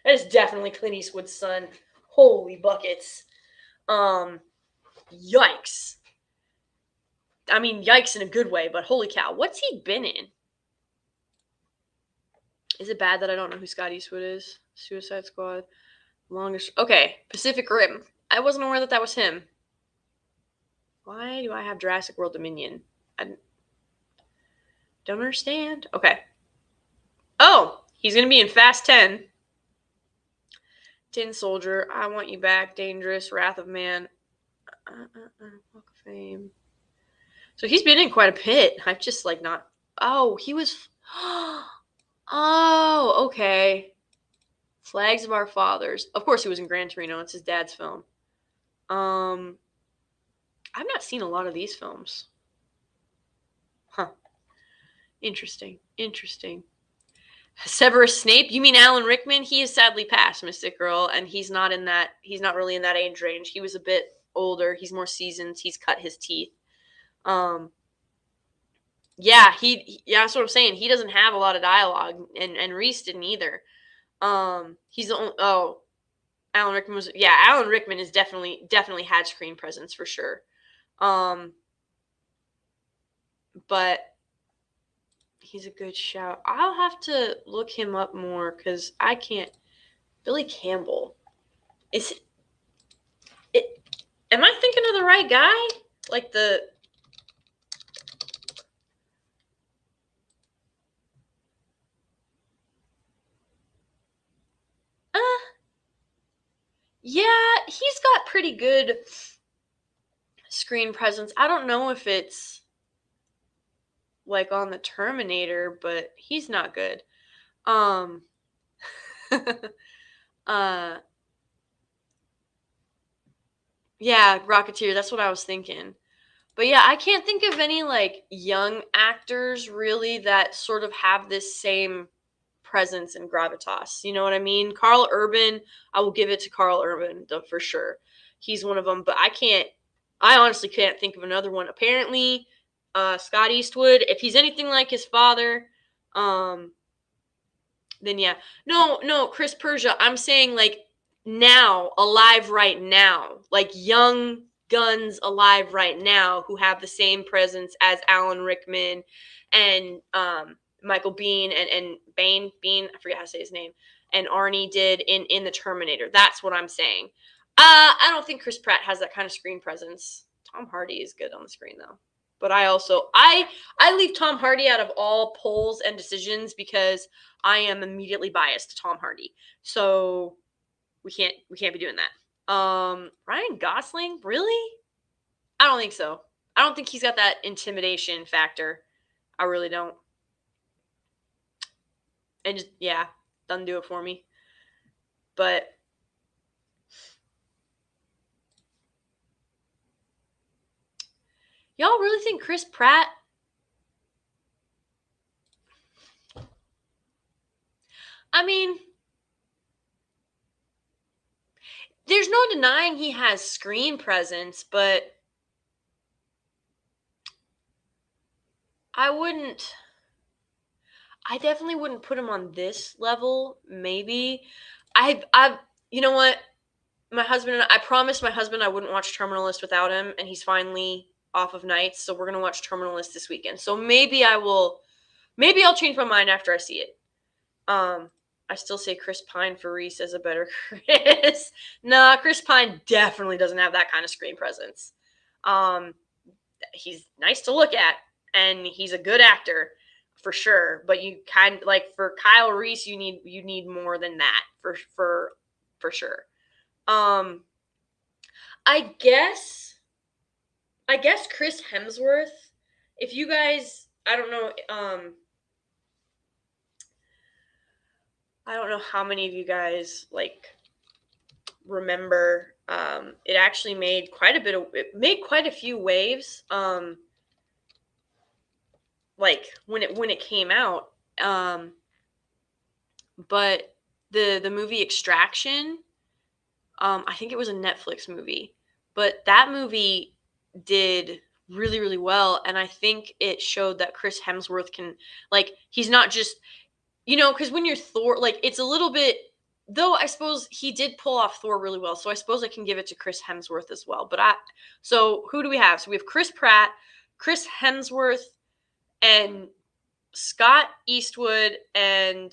Speaker 1: is definitely Clint Eastwood's son. Holy buckets. Yikes. I mean, yikes in a good way, but holy cow, what's he been in? Is it bad that I don't know who Scott Eastwood is? Suicide Squad. Longest. Okay, Pacific Rim. I wasn't aware that that was him. Why do I have Jurassic World Dominion? I don't understand. Okay. Oh, he's going to be in Fast 10. Tin Soldier, I Want You Back, Dangerous, Wrath of Man, Walk of Fame. So he's been in quite a bit. I've just like not. Oh, he was. Oh, okay. Flags of Our Fathers. Of course, he was in Gran Torino. It's his dad's film. I've not seen a lot of these films. Huh. Interesting. Severus Snape? You mean Alan Rickman? He is sadly past, Mystic Girl, and he's not really in that age range. He was a bit older. He's more seasoned. He's cut his teeth. Yeah, that's what I'm saying. He doesn't have a lot of dialogue, and Reese didn't either. He's the only. Oh, Alan Rickman was. Yeah, Alan Rickman is definitely had screen presence for sure. But he's a good shout. I'll have to look him up more because I can't. Billy Campbell. Is it? Am I thinking of the right guy? Like the. Yeah, he's got pretty good screen presence. I don't know if it's like on the Terminator, but he's not good. Yeah, Rocketeer, that's what I was thinking. But yeah, I can't think of any like young actors really that sort of have this same presence and gravitas. You know what I mean? Carl Urban, I will give it to Carl Urban for sure. He's one of them, but I honestly can't think of another one. Apparently, Scott Eastwood, if he's anything like his father, then yeah. No, Chris Persia. I'm saying like now, alive right now, like young guns alive right now who have the same presence as Alan Rickman and Michael Biehn and Bean, I forget how to say his name, and Arnie did in the Terminator. That's what I'm saying. I don't think Chris Pratt has that kind of screen presence. Tom Hardy is good on the screen though. But I leave Tom Hardy out of all polls and decisions because I am immediately biased to Tom Hardy. So we can't be doing that. Ryan Gosling, really? I don't think so. I don't think he's got that intimidation factor. I really don't. And just yeah, doesn't do it for me. But y'all really think Chris Pratt? I mean, there's no denying he has screen presence, but I definitely wouldn't put him on this level. Maybe you know what? My husband and I promised my husband I wouldn't watch Terminalist without him, and he's finally off of nights, so we're gonna watch Terminalist this weekend. So maybe I'll change my mind after I see it. I still say Chris Pine for Reese as a better Chris. Nah, Chris Pine definitely doesn't have that kind of screen presence. He's nice to look at, and he's a good actor for sure. But you kind of like for Kyle Reese, you need more than that for sure. I guess Chris Hemsworth. If you guys, I don't know, I don't know how many of you guys like remember. It actually made quite a few waves. Like when it came out. But the movie Extraction. I think it was a Netflix movie, but that movie did really, really well. And I think it showed that Chris Hemsworth can, like, he's not just, because when you're Thor, like, it's a little bit, though I suppose he did pull off Thor really well. So I suppose I can give it to Chris Hemsworth as well. So who do we have? So we have Chris Pratt, Chris Hemsworth, and Scott Eastwood, and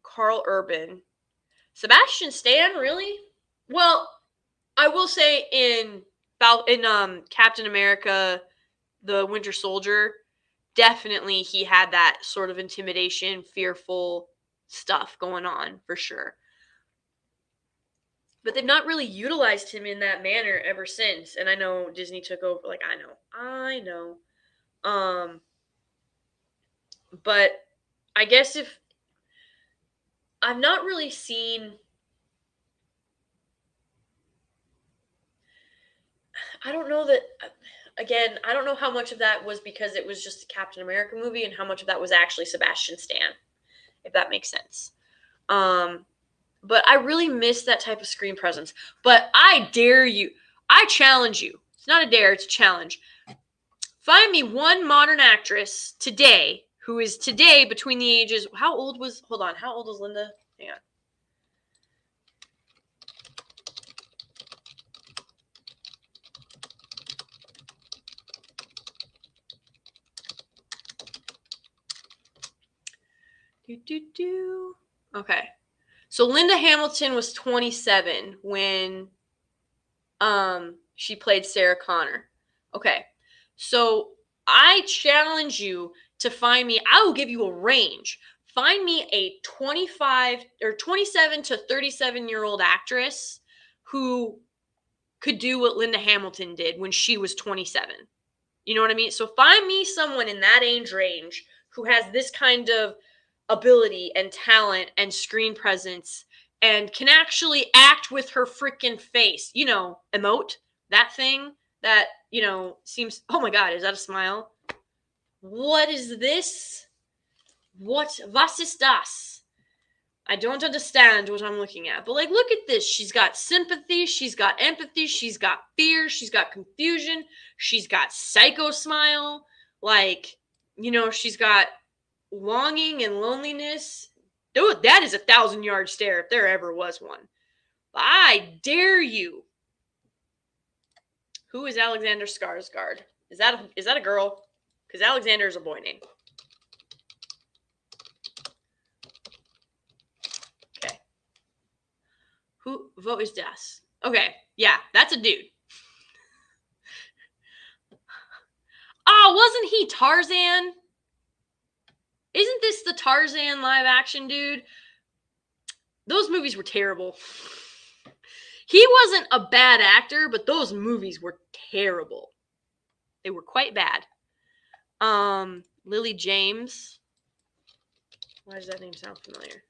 Speaker 1: Carl Urban. Sebastian Stan, really? Well, I will say in Captain America, the Winter Soldier, definitely he had that sort of intimidation, fearful stuff going on for sure. But they've not really utilized him in that manner ever since. And I know Disney took over. Like, I know. But I guess if I've not really seen, I don't know that. Again, I don't know how much of that was because it was just a Captain America movie and how much of that was actually Sebastian Stan, if that makes sense. But I really miss that type of screen presence. But I dare you, I challenge you. It's not a dare, it's a challenge. Find me one modern actress today who is today between the ages. How old was Linda? Hang on. Okay. So Linda Hamilton was 27 when she played Sarah Connor. Okay. So I challenge you to find me, I will give you a range. Find me a 25 or 27 to 37-year-old actress who could do what Linda Hamilton did when she was 27. You know what I mean? So find me someone in that age range who has this kind of ability and talent and screen presence and can actually act with her freaking face. Emote, that thing that, seems, oh my God, is that a smile? What is this? Was ist das? I don't understand what I'm looking at. But, like, look at this. She's got sympathy. She's got empathy. She's got fear. She's got confusion. She's got psycho smile. Like, she's got longing and loneliness. Dude, that is a 1,000-yard stare if there ever was one. I dare you. Who is Alexander Skarsgård? Is that a girl? Because Alexander is a boy name. Okay. What is das? Okay, yeah, that's a dude. Oh, wasn't he Tarzan? Isn't this the Tarzan live action dude? Those movies were terrible. He wasn't a bad actor, but those movies were terrible. They were quite bad. Lily James. Why does that name sound familiar?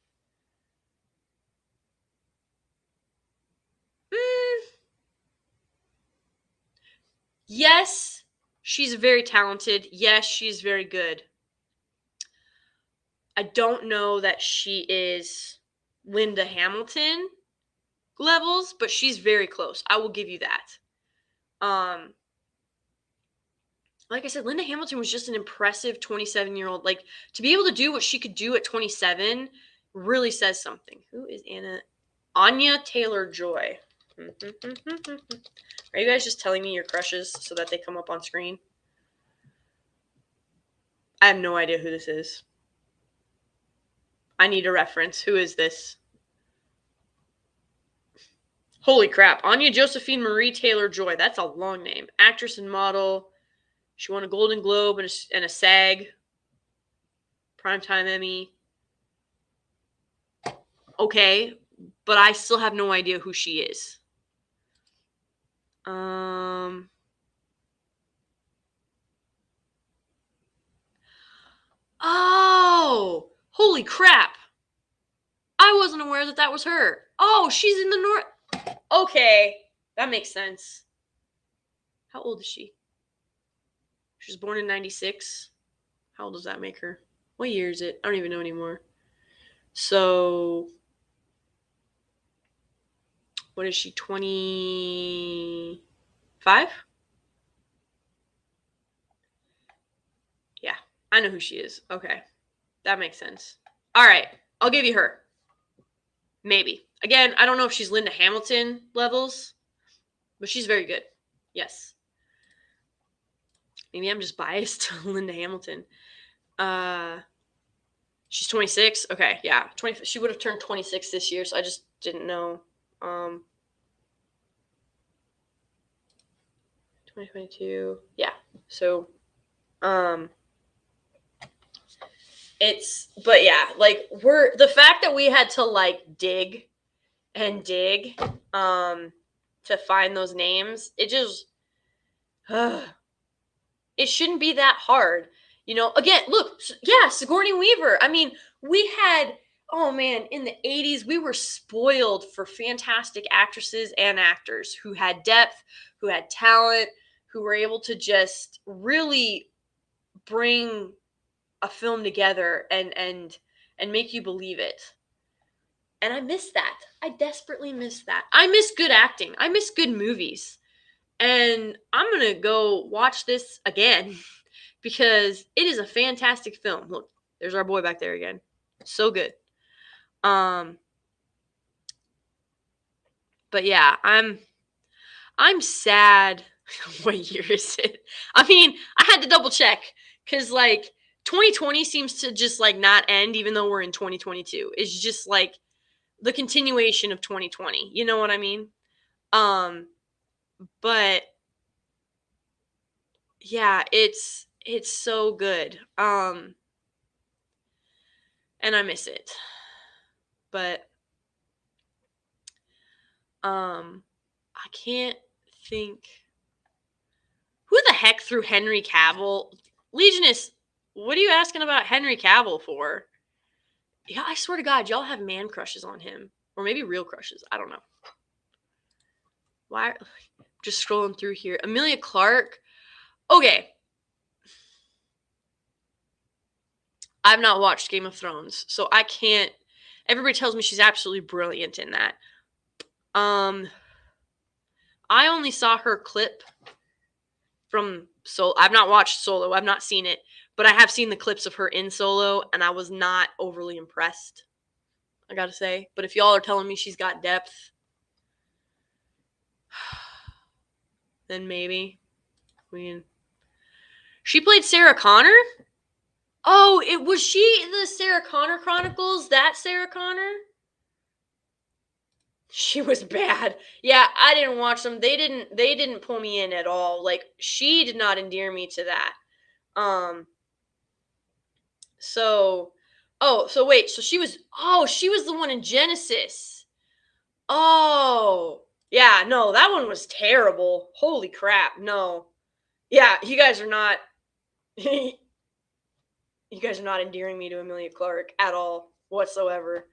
Speaker 1: Yes, she's very talented. Yes, she's very good. I don't know that she is Linda Hamilton levels, but she's very close. I will give you that. Like I said, Linda Hamilton was just an impressive 27-year-old. Like, to be able to do what she could do at 27 really says something. Who is Anna? Anya Taylor-Joy. Are you guys just telling me your crushes so that they come up on screen? I have no idea who this is. I need a reference. Who is this? Holy crap. Anya Josephine Marie Taylor-Joy. That's a long name. Actress and model. She won a Golden Globe and a SAG. Primetime Emmy. Okay, but I still have no idea who she is. Oh, holy crap. I wasn't aware that was her. Oh, she's in the North. Okay, that makes sense. How old is she? She was born in 96. How old does that make her? What year is it? I don't even know anymore. So, what is she, 25? I know who she is. Okay. That makes sense. All right. I'll give you her. Maybe. Again, I don't know if she's Linda Hamilton levels, but she's very good. Yes. Maybe I'm just biased to Linda Hamilton. She's 26. Okay, yeah. 20 she would have turned 26 this year, so I just didn't know. 2022. Yeah. So but yeah, like the fact that we had to like dig and dig to find those names, it just it shouldn't be that hard. Again, look, yeah, Sigourney Weaver. I mean, we had, oh man, in the 80s, we were spoiled for fantastic actresses and actors who had depth, who had talent, who were able to just really bring a film together and make you believe it. And I miss that. I desperately miss that. I miss good acting. I miss good movies. And I'm going to go watch this again because it is a fantastic film. Look, there's our boy back there again. So good. But yeah, I'm sad. What year is it? I mean, I had to double check because like 2020 seems to just like not end even though we're in 2022. It's just like the continuation of 2020. You know what I mean? But yeah, it's so good. And I miss it. But I can't think who the heck threw Henry Cavill. Legionist, what are you asking about Henry Cavill for? Yeah, I swear to God, y'all have man crushes on him. Or maybe real crushes. I don't know. Why? Just scrolling through here. Emilia Clarke. Okay. I've not watched Game of Thrones, so I can't. Everybody tells me she's absolutely brilliant in that. I only saw her clip from Solo. I've not watched Solo. I've not seen it, but I have seen the clips of her in Solo, and I was not overly impressed, I gotta say. But if y'all are telling me she's got depth, then maybe she played Sarah Connor? Oh, was she the Sarah Connor Chronicles? That Sarah Connor? She was bad. Yeah, I didn't watch them. They didn't pull me in at all. Like, she did not endear me to that. So wait, so she was the one in Genesis. Oh. Yeah, no, that one was terrible. Holy crap. No. Yeah, you guys are not endearing me to Emilia Clarke at all whatsoever.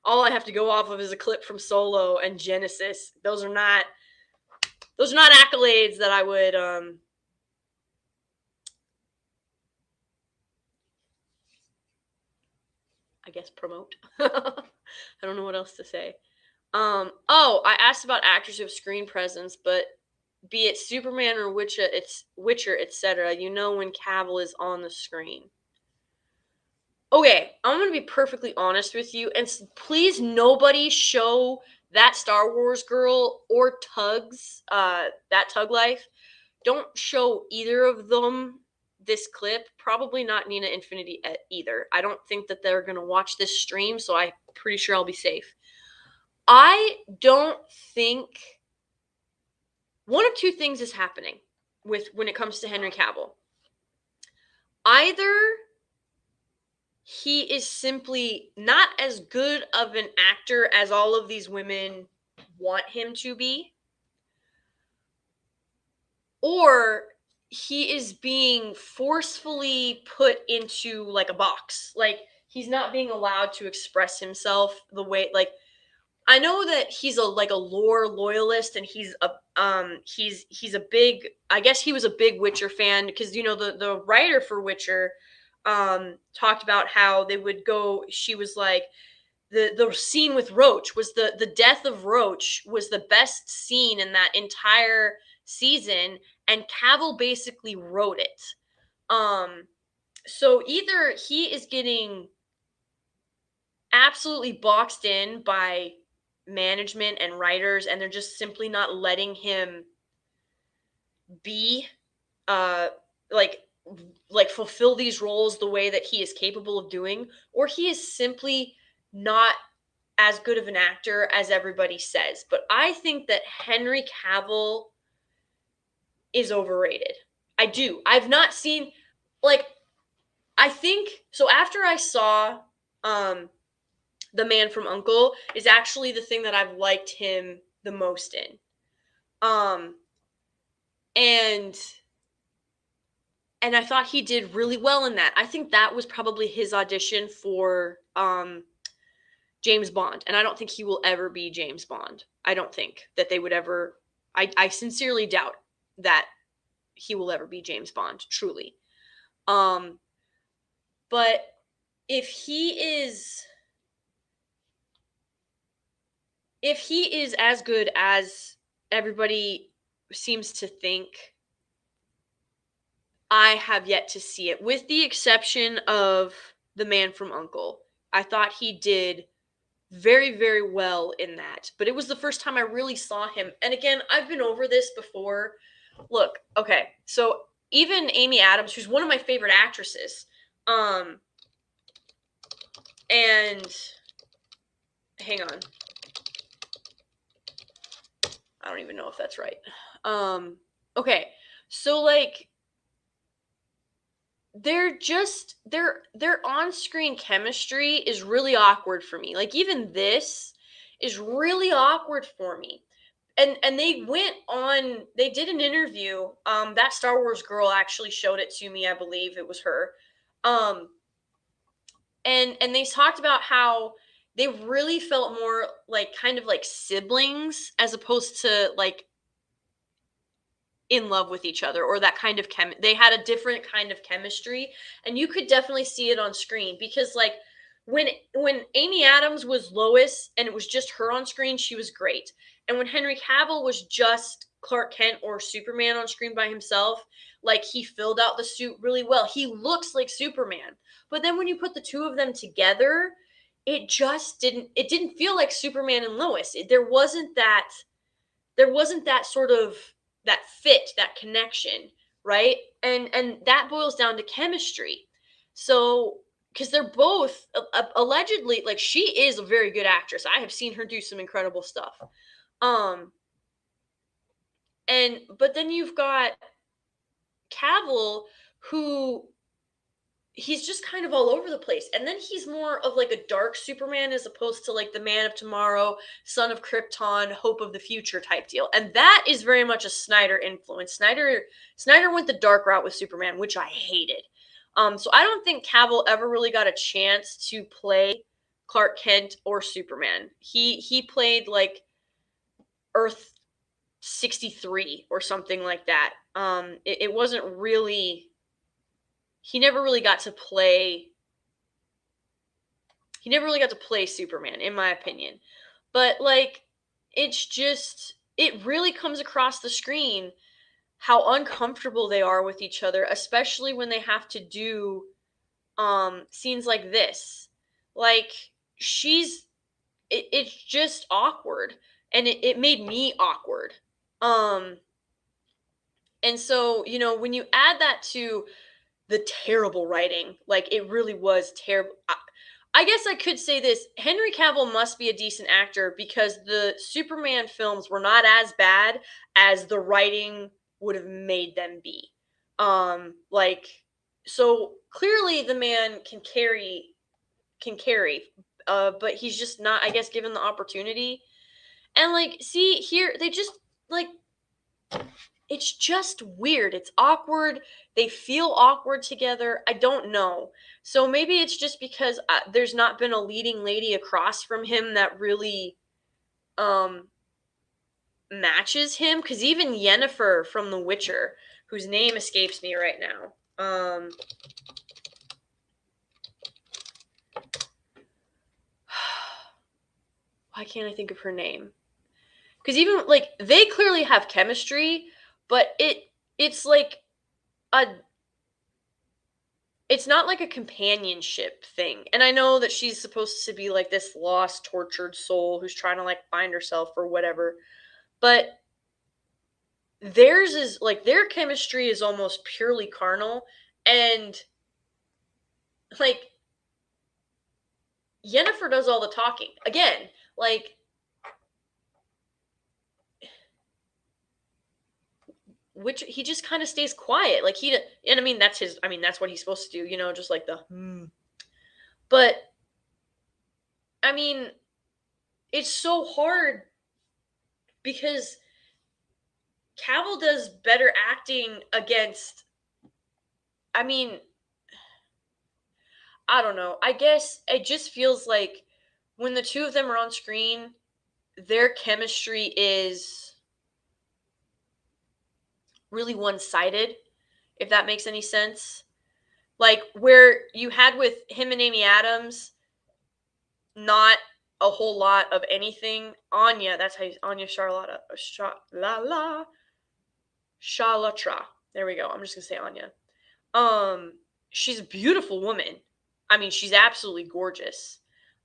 Speaker 1: All I have to go off of is a clip from Solo and Genesis. Those are not accolades that I would I guess promote. I don't know what else to say. I asked about actors who have screen presence, but be it Superman or Witcher, etc., when Cavill is on the screen. Okay, I'm going to be perfectly honest with you, and please nobody show that Star Wars girl or Tugs, that Tug Life. Don't show either of them this clip. Probably not Nina Infinity either. I don't think that they're going to watch this stream, so I'm pretty sure I'll be safe. I don't think one of two things is happening when it comes to Henry Cavill. Either he is simply not as good of an actor as all of these women want him to be, or he is being forcefully put into like a box. Like, he's not being allowed to express himself the way, like, I know that he's a lore loyalist, and he's a big, I guess he was a big Witcher fan, because the writer for Witcher talked about how they would go. She was like, the scene with Roach was the death of Roach was the best scene in that entire season, and Cavill basically wrote it. So either he is getting absolutely boxed in by management and writers, and they're just simply not letting him be uh like fulfill these roles the way that he is capable of doing, or he is simply not as good of an actor as everybody says. But I think that Henry Cavill is overrated. I do. I've not seen, like, I think so. After I saw um The Man from Uncle is actually the thing that I've liked him the most in. Um and I thought he did really well in that. I think that was probably his audition for James Bond, and I don't think he will ever be James Bond. I don't think that they would ever. I sincerely doubt that he will ever be James Bond, truly. Um, but if he is, as good as everybody seems to think, I have yet to see it. With the exception of The Man from Uncle, I thought he did very, very well in that. But it was the first time I really saw him. And again, I've been over this before. Look, okay, so even Amy Adams, who's one of my favorite actresses, and hang on, I don't even know if that's right. Okay, so like their on-screen chemistry is really awkward for me. Like even this is really awkward for me. And they did an interview. That Star Wars girl actually showed it to me, I believe it was her. And they talked about how they really felt more like kind of like siblings as opposed to like in love with each other, or that kind of they had a different kind of chemistry, and you could definitely see it on screen. Because like when Amy Adams was Lois and it was just her on screen, she was great. And when Henry Cavill was just Clark Kent or Superman on screen by himself, like he filled out the suit really well. He looks like Superman. But then when you put the two of them together, it didn't feel like Superman and Lois. There wasn't that sort of that fit, that connection, right? And that boils down to chemistry. So because they're both allegedly, like, she is a very good actress. I have seen her do some incredible stuff. But then you've got Cavill, who he's just kind of all over the place. And then he's more of like a dark Superman as opposed to like the Man of Tomorrow, Son of Krypton, Hope of the Future type deal. And that is very much a Snyder influence. Snyder went the dark route with Superman, which I hated. So I don't think Cavill ever really got a chance to play Clark Kent or Superman. He played like Earth 63 or something like that. It wasn't really, he never really got to play Superman, in my opinion. But like, it really comes across the screen how uncomfortable they are with each other, especially when they have to do scenes like this. Like, it's just awkward, and it made me awkward. And so, when you add that to the terrible writing, like, it really was terrible. I guess I could say this: Henry Cavill must be a decent actor, because the Superman films were not as bad as the writing would have made them be. Like, so clearly the man can carry, but he's just not, I guess, given the opportunity. And like, see here, they just like, it's just weird. It's awkward. They feel awkward together. I don't know. So maybe it's just because there's not been a leading lady across from him that really matches him. Because even Yennefer from The Witcher, whose name escapes me right now, why can't I think of her name? Because even like, they clearly have chemistry, but it's like a it's not like a companionship thing. And I know that she's supposed to be like this lost, tortured soul who's trying to like find herself or whatever. But theirs is like their chemistry is almost purely carnal. And like Yennefer does all the talking. Again, like which he just kind of stays quiet. Like and I mean that's his. I mean that's what he's supposed to do. You know, just like the. But I mean, it's so hard because Cavill does better acting against. I mean, I don't know. I guess it just feels like when the two of them are on screen, their chemistry is really one-sided, if that makes any sense. Like where you had with him and Amy Adams, not a whole lot of anything. Anya, that's how Anya Charlotta, Charlotta. There we go. I'm just gonna say Anya. She's a beautiful woman. I mean, she's absolutely gorgeous.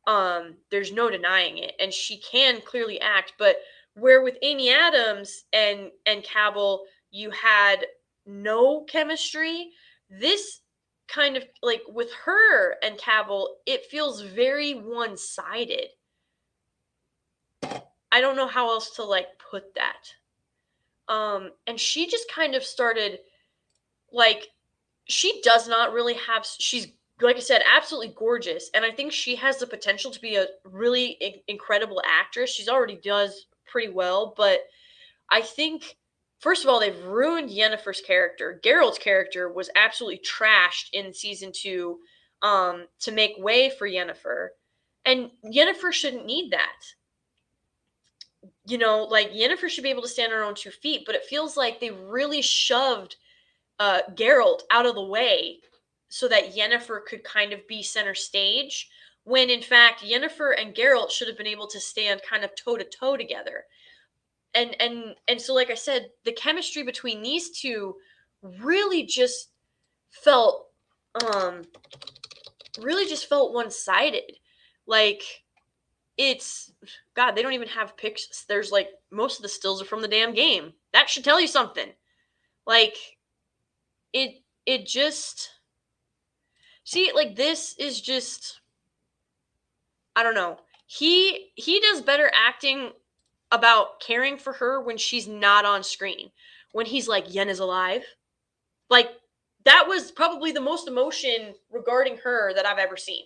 Speaker 1: There's no denying it, and she can clearly act. But where with Amy Adams and Cavill, you had no chemistry. This kind of like with her and Cavill, it feels very one-sided. I don't know how else to like put that. And she just kind of started like she does not really have she's like I said absolutely gorgeous, and I think she has the potential to be a really incredible actress. She's already does pretty well, but I think first of all they've ruined Yennefer's character. Geralt's character was absolutely trashed in season 2 to make way for Yennefer, and Yennefer shouldn't need that. You know, like Yennefer should be able to stand on her own 2 feet, but it feels like they really shoved Geralt out of the way so that Yennefer could kind of be center stage, when in fact Yennefer and Geralt should have been able to stand kind of toe to toe together. And so like I said, the chemistry between these two really just felt um really just felt one-sided. Like it's God, they don't even have pics. There's like most of the stills are from the damn game. That should tell you something. Like it just see like this is just I don't know. He does better acting about caring for her when she's not on screen. When he's like Yen is alive. Like that was probably the most emotion regarding her that I've ever seen.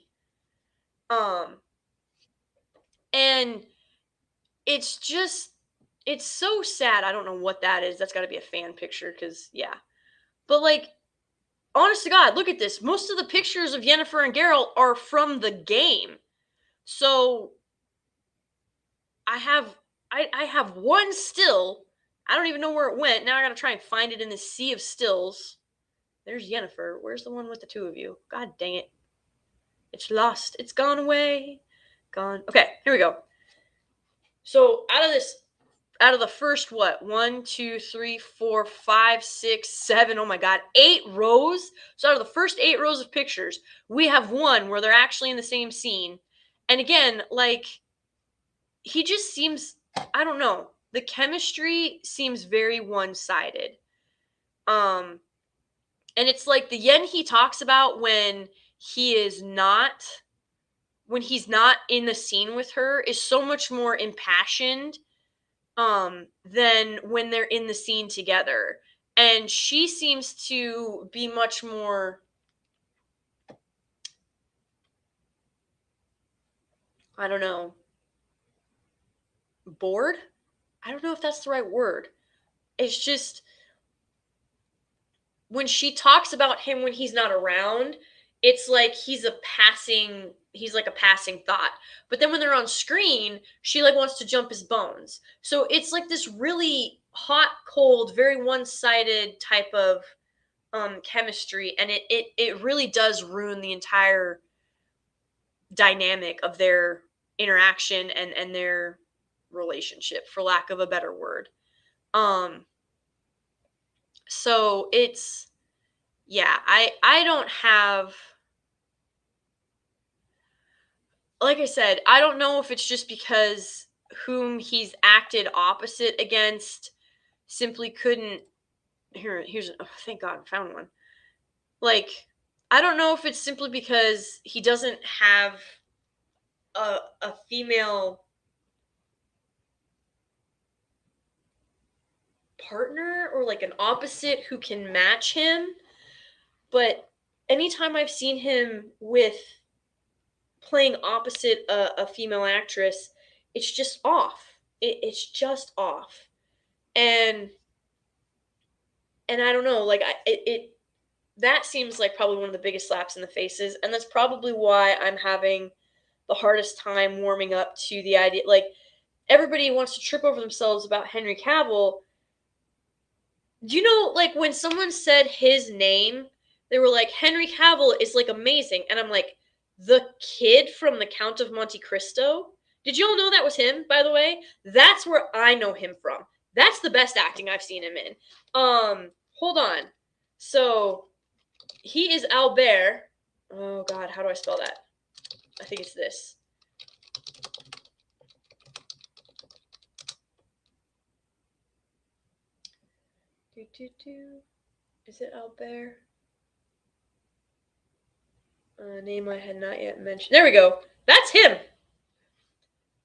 Speaker 1: Um and it's just it's so sad. I don't know what that is. That's got to be a fan picture cuz yeah. But like honest to God, look at this. Most of the pictures of Yennefer and Geralt are from the game. So I have one still. I don't even know where it went. Now I gotta try and find it in this sea of stills. There's Yennefer. Where's the one with the two of you? God dang it. It's lost. It's gone away. Gone. Okay, here we go. So out of the first what? 1, 2, 3, 4, 5, 6, 7. Oh my god, 8 rows. So out of the first 8 rows of pictures, we have one where they're actually in the same scene. And again, like he just seems I don't know. The chemistry seems very one-sided. Um and it's like the Yen he talks about he is not when he's not in the scene with her is so much more impassioned than when they're in the scene together. And she seems to be much more I don't know, bored? I don't know if that's the right word. It's just when she talks about him when he's not around, it's like he's like a passing thought. But then when they're on screen, she like wants to jump his bones. So it's like this really hot, cold, very one-sided type of chemistry, and it really does ruin the entire dynamic of their interaction and their relationship, for lack of a better word. Um so yeah, I don't have, like I said, I don't know if it's just because whom he's acted opposite against simply couldn't. Here's oh, thank God I found one. Like, I don't know if it's simply because he doesn't have a female partner or like an opposite who can match him, but anytime I've seen him with playing opposite a female actress, it's just off. It's just off, and I don't know, like it that seems like probably one of the biggest slaps in the faces, and that's probably why I'm having the hardest time warming up to the idea. Like, everybody wants to trip over themselves about Henry Cavill. Do you know, like, when someone said his name, they were like, Henry Cavill is like amazing, and I'm like, the kid from the Count of Monte Cristo. Did you all know that was him? By the way, that's where I know him from. That's the best acting I've seen him in. Hold on. So he is Albert. Oh God, how do I spell that? I think it's this. Is it Albert? Name I had not yet mentioned. There we go. That's him.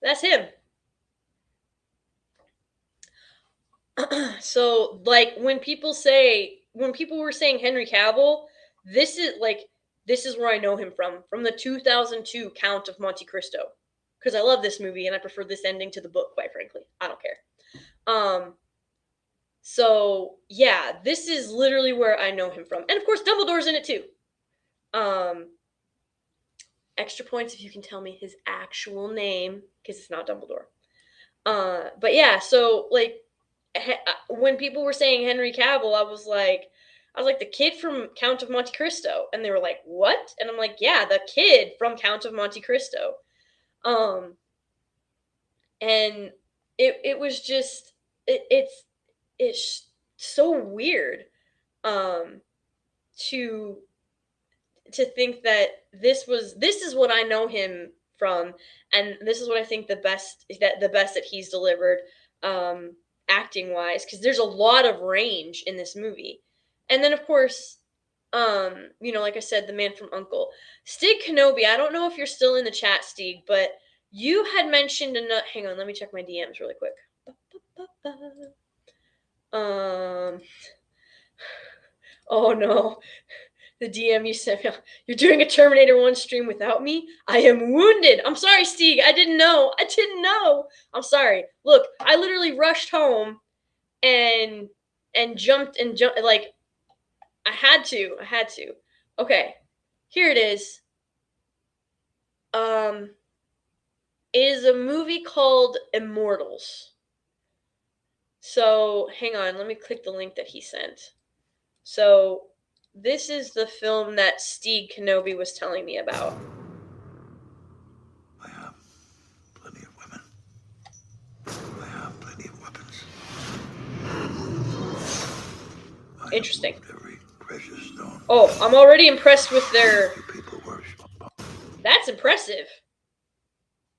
Speaker 1: That's him. So, like, when people were saying Henry Cavill, this is where I know him from the 2002 Count of Monte Cristo, because I love this movie and I prefer this ending to the book. Quite frankly, I don't care. So yeah, this is literally where I know him from, and of course, Dumbledore's in it too. Extra points if you can tell me his actual name, because it's not Dumbledore. But yeah, so like, when people were saying Henry Cavill, I was like the kid from Count of Monte Cristo, and they were like, "What?" And I'm like, "Yeah, the kid from Count of Monte Cristo." And it was just it's so weird, to think that this is what I know him from, and this is what I think the best that he's delivered, acting wise, because there's a lot of range in this movie. And then of course, like I said, the man from Uncle, Stig Kenobi. I don't know if you're still in the chat, Stig, but you had mentioned hang on, let me check my DMs really quick. Oh no. The DM you sent me. You're doing a Terminator 1 stream without me? I am wounded. I'm sorry, Steve. I didn't know. I'm sorry. Look, I literally rushed home and jumped like, I had to. Okay. Here it is. It is a movie called Immortals. So, hang on, let me click the link that he sent. So, this is the film that Steve Kenobi was telling me about.
Speaker 2: I have plenty of women. I have plenty of weapons.
Speaker 1: Interesting.
Speaker 2: Every precious stone.
Speaker 1: Oh, I'm already impressed with their...
Speaker 2: People worship.
Speaker 1: That's impressive.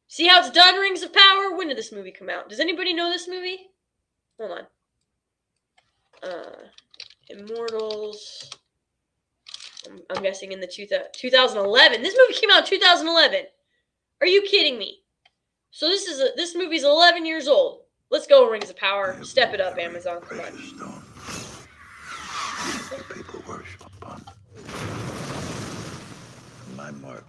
Speaker 1: See how it's done, Rings of Power? When did this movie come out? Does anybody know this movie? Hold on. Immortals... I'm guessing in the 2011. This movie came out in 2011. Are you kidding me? So this movie's 11 years old. Let's go, Rings of Power. Step it up, Amazon. Come on.
Speaker 2: Stone. People worship upon. My mark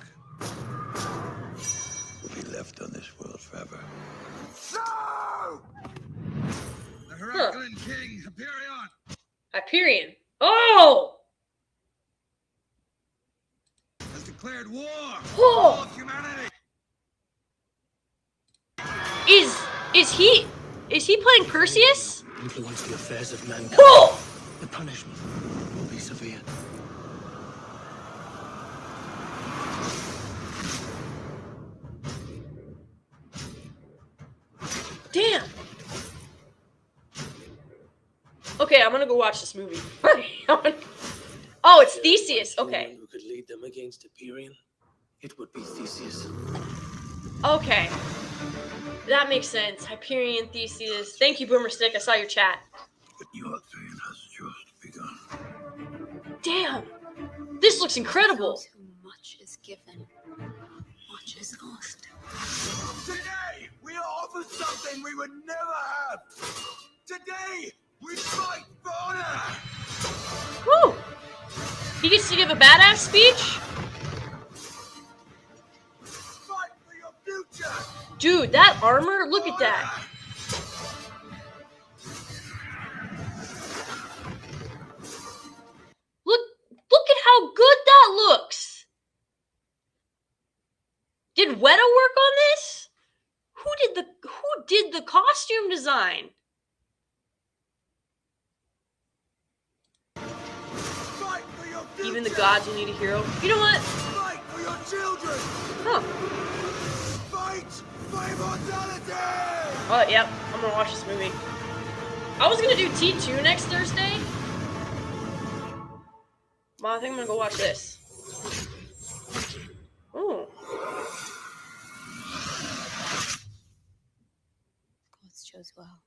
Speaker 2: will be left on this world forever. So, the Herculean King Hyperion.
Speaker 1: Hyperion. Oh!
Speaker 2: Has declared war on
Speaker 1: Oh!
Speaker 2: all of humanity.
Speaker 1: Is he playing Perseus?
Speaker 3: Influence the affairs of mankind.
Speaker 1: Oh!
Speaker 3: The punishment will be severe.
Speaker 1: Damn. Okay, I'm gonna go watch this movie. Oh, it's
Speaker 3: If there is one
Speaker 1: Theseus.
Speaker 3: human
Speaker 1: Okay.
Speaker 3: who could lead them against Hyperion, it would be Theseus.
Speaker 1: Okay. That makes sense. Hyperion, Theseus. Thank you, Boomer Stick. I saw your chat.
Speaker 2: But your tale has just begun.
Speaker 1: Damn. This looks incredible.
Speaker 4: Those whom much is given, much is asked.
Speaker 2: Today, we are offered something we would never have. Today, we fight for honor.
Speaker 1: Woo! He gets to give a badass speech?
Speaker 2: Fight for your future.
Speaker 1: Dude, that armor, look at that. Look at how good that looks. Did Weta work on this? Who did the costume design?
Speaker 2: Fight for your future.
Speaker 1: Even the gods will need a hero. You know what?
Speaker 2: Fight for your children.
Speaker 1: Huh.
Speaker 2: Fight for immortality.
Speaker 1: Oh, yep. I'm gonna watch this movie. I was gonna do T2 next Thursday. Well, I think I'm gonna go watch this. Oh.
Speaker 4: Gods chose well.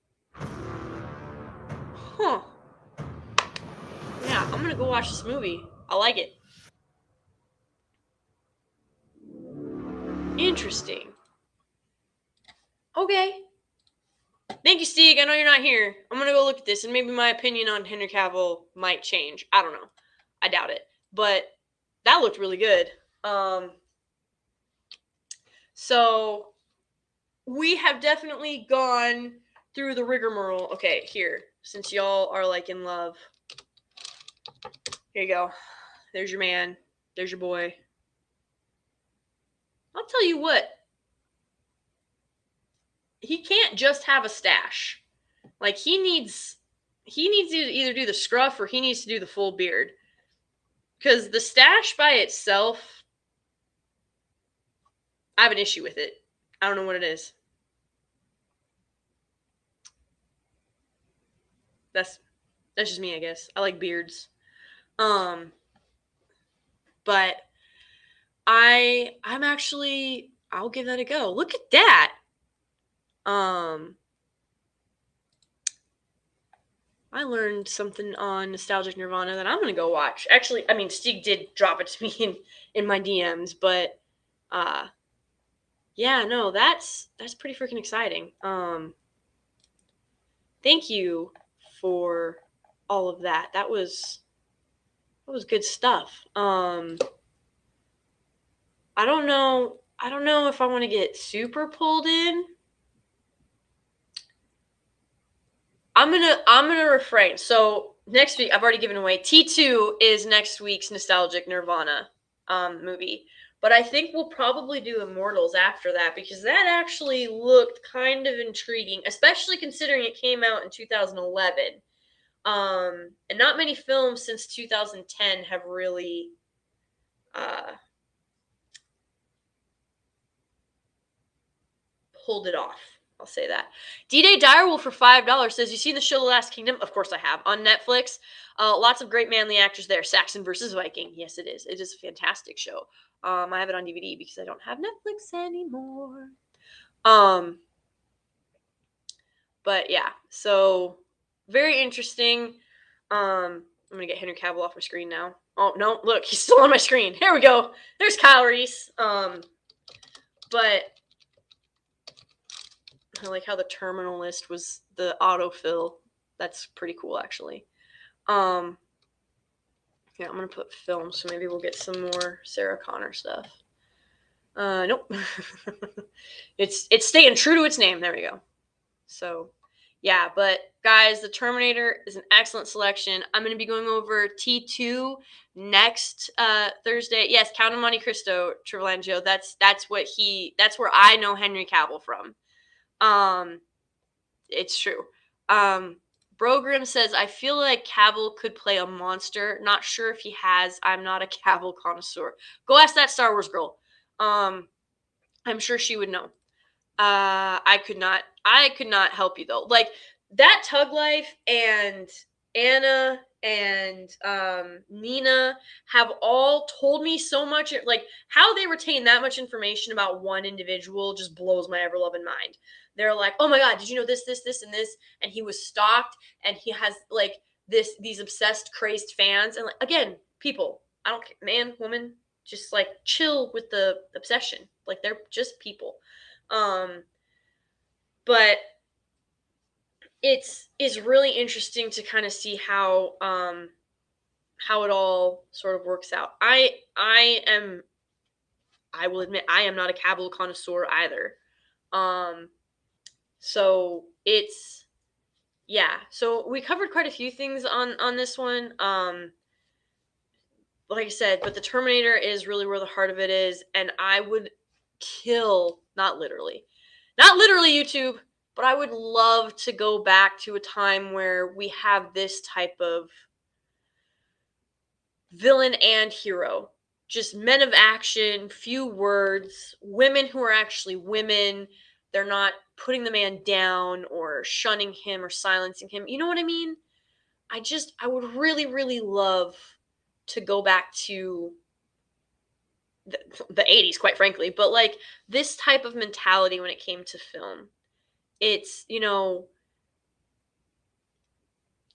Speaker 1: Huh. Yeah, I'm gonna go watch this movie. I like it. Interesting. Okay. Thank you, Steve. I know you're not here. I'm gonna go look at this, and maybe my opinion on Henry Cavill might change. I don't know. I doubt it. But that looked really good. So we have definitely gone through the rigmarole. Okay, here. Since y'all are like in love. Here you go. There's your man. There's your boy. I'll tell you what. He can't just have a stash. Like he needs to either do the scruff or he needs to do the full beard. Because the stash by itself, I have an issue with it. I don't know what it is. That's just me, I guess. I like beards. But I'm actually, I'll give that a go. Look at that. I learned something on Nostalgic Nirvana that I'm gonna go watch. Actually, I mean, Stig did drop it to me in my DMs, but yeah, no, that's pretty freaking exciting. Thank you for all of that. That was good stuff. I don't know if I want to get super pulled in. I'm gonna refrain. So next week, I've already given away. T2 is next week's Nostalgic Nirvana movie. But I think we'll probably do Immortals after that because that actually looked kind of intriguing, especially considering it came out in 2011. And not many films since 2010 have really pulled it off. I'll say that. D-Day Direwolf for $5 says, you seen the show The Last Kingdom? Of course I have. On Netflix. Lots of great manly actors there. Saxon versus Viking. Yes, it is. It is a fantastic show. I have it on DVD because I don't have Netflix anymore. But yeah, so very interesting. I'm going to get Henry Cavill off my screen now. Oh, no, look, he's still on my screen. Here we go. There's Kyle Reese. But I like how the terminal list was the autofill. That's pretty cool, actually. Yeah, I'm gonna put film, so maybe we'll get some more Sarah Connor stuff. Nope. It's staying true to its name. There we go. So, yeah, but guys, the Terminator is an excellent selection. I'm gonna be going over T2 next Thursday. Yes, Count of Monte Cristo, Trivellangio. That's where I know Henry Cavill from. It's true. Brogrim says, I feel like Cavill could play a monster. Not sure if he has. I'm not a Cavill connoisseur. Go ask that Star Wars girl. I'm sure she would know. I could not help you though. Like that Tug Life and Anna and Nina have all told me so much. Like, how they retain that much information about one individual just blows my ever-loving mind. They're like, oh my god, did you know this, and this? And he was stalked, and he has like these obsessed, crazed fans. And like, again, people, I don't care, man, woman, just like chill with the obsession. Like, they're just people. But it's really interesting to kind of see how it all sort of works out. I will admit I am not a Cavill connoisseur either. So it's, yeah. So we covered quite a few things on this one. Like I said, but the Terminator is really where the heart of it is, and I would kill, not literally YouTube, but I would love to go back to a time where we have this type of villain and hero. Just men of action, few words, women who are actually women. They're not putting the man down or shunning him or silencing him. You know what I mean? I would really, really love to go back to the 80s, quite frankly, but like this type of mentality when it came to film. It's,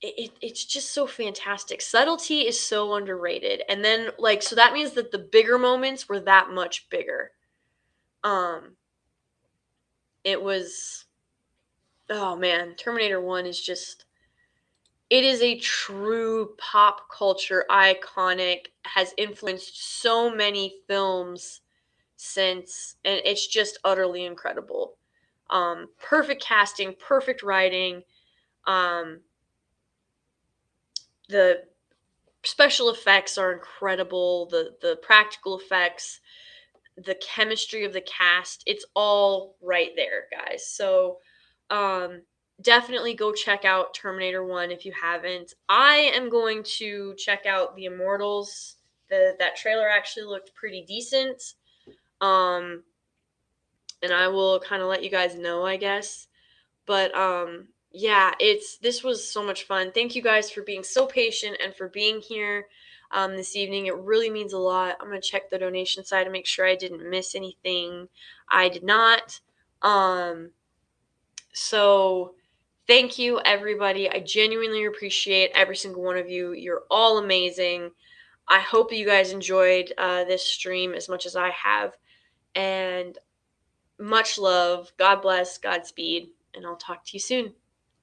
Speaker 1: it's just so fantastic. Subtlety is so underrated. And then like, so that means that the bigger moments were that much bigger. It was, oh man, Terminator 1 is just, it is a true pop culture iconic, has influenced so many films since, and it's just utterly incredible. Perfect casting, perfect writing. The special effects are incredible. The practical effects, the chemistry of the cast, it's all right there, guys. So definitely go check out Terminator 1 if you haven't. I am going to check out The Immortals. That trailer actually looked pretty decent. And I will kind of let you guys know, I guess. But yeah, this was so much fun. Thank you guys for being so patient and for being here this evening. It really means a lot. I'm gonna check the donation side to make sure I didn't miss anything. I did not. So thank you, everybody. I genuinely appreciate every single one of you. You're all amazing. I hope you guys enjoyed this stream as much as I have. And much love. God bless. Godspeed. And I'll talk to you soon.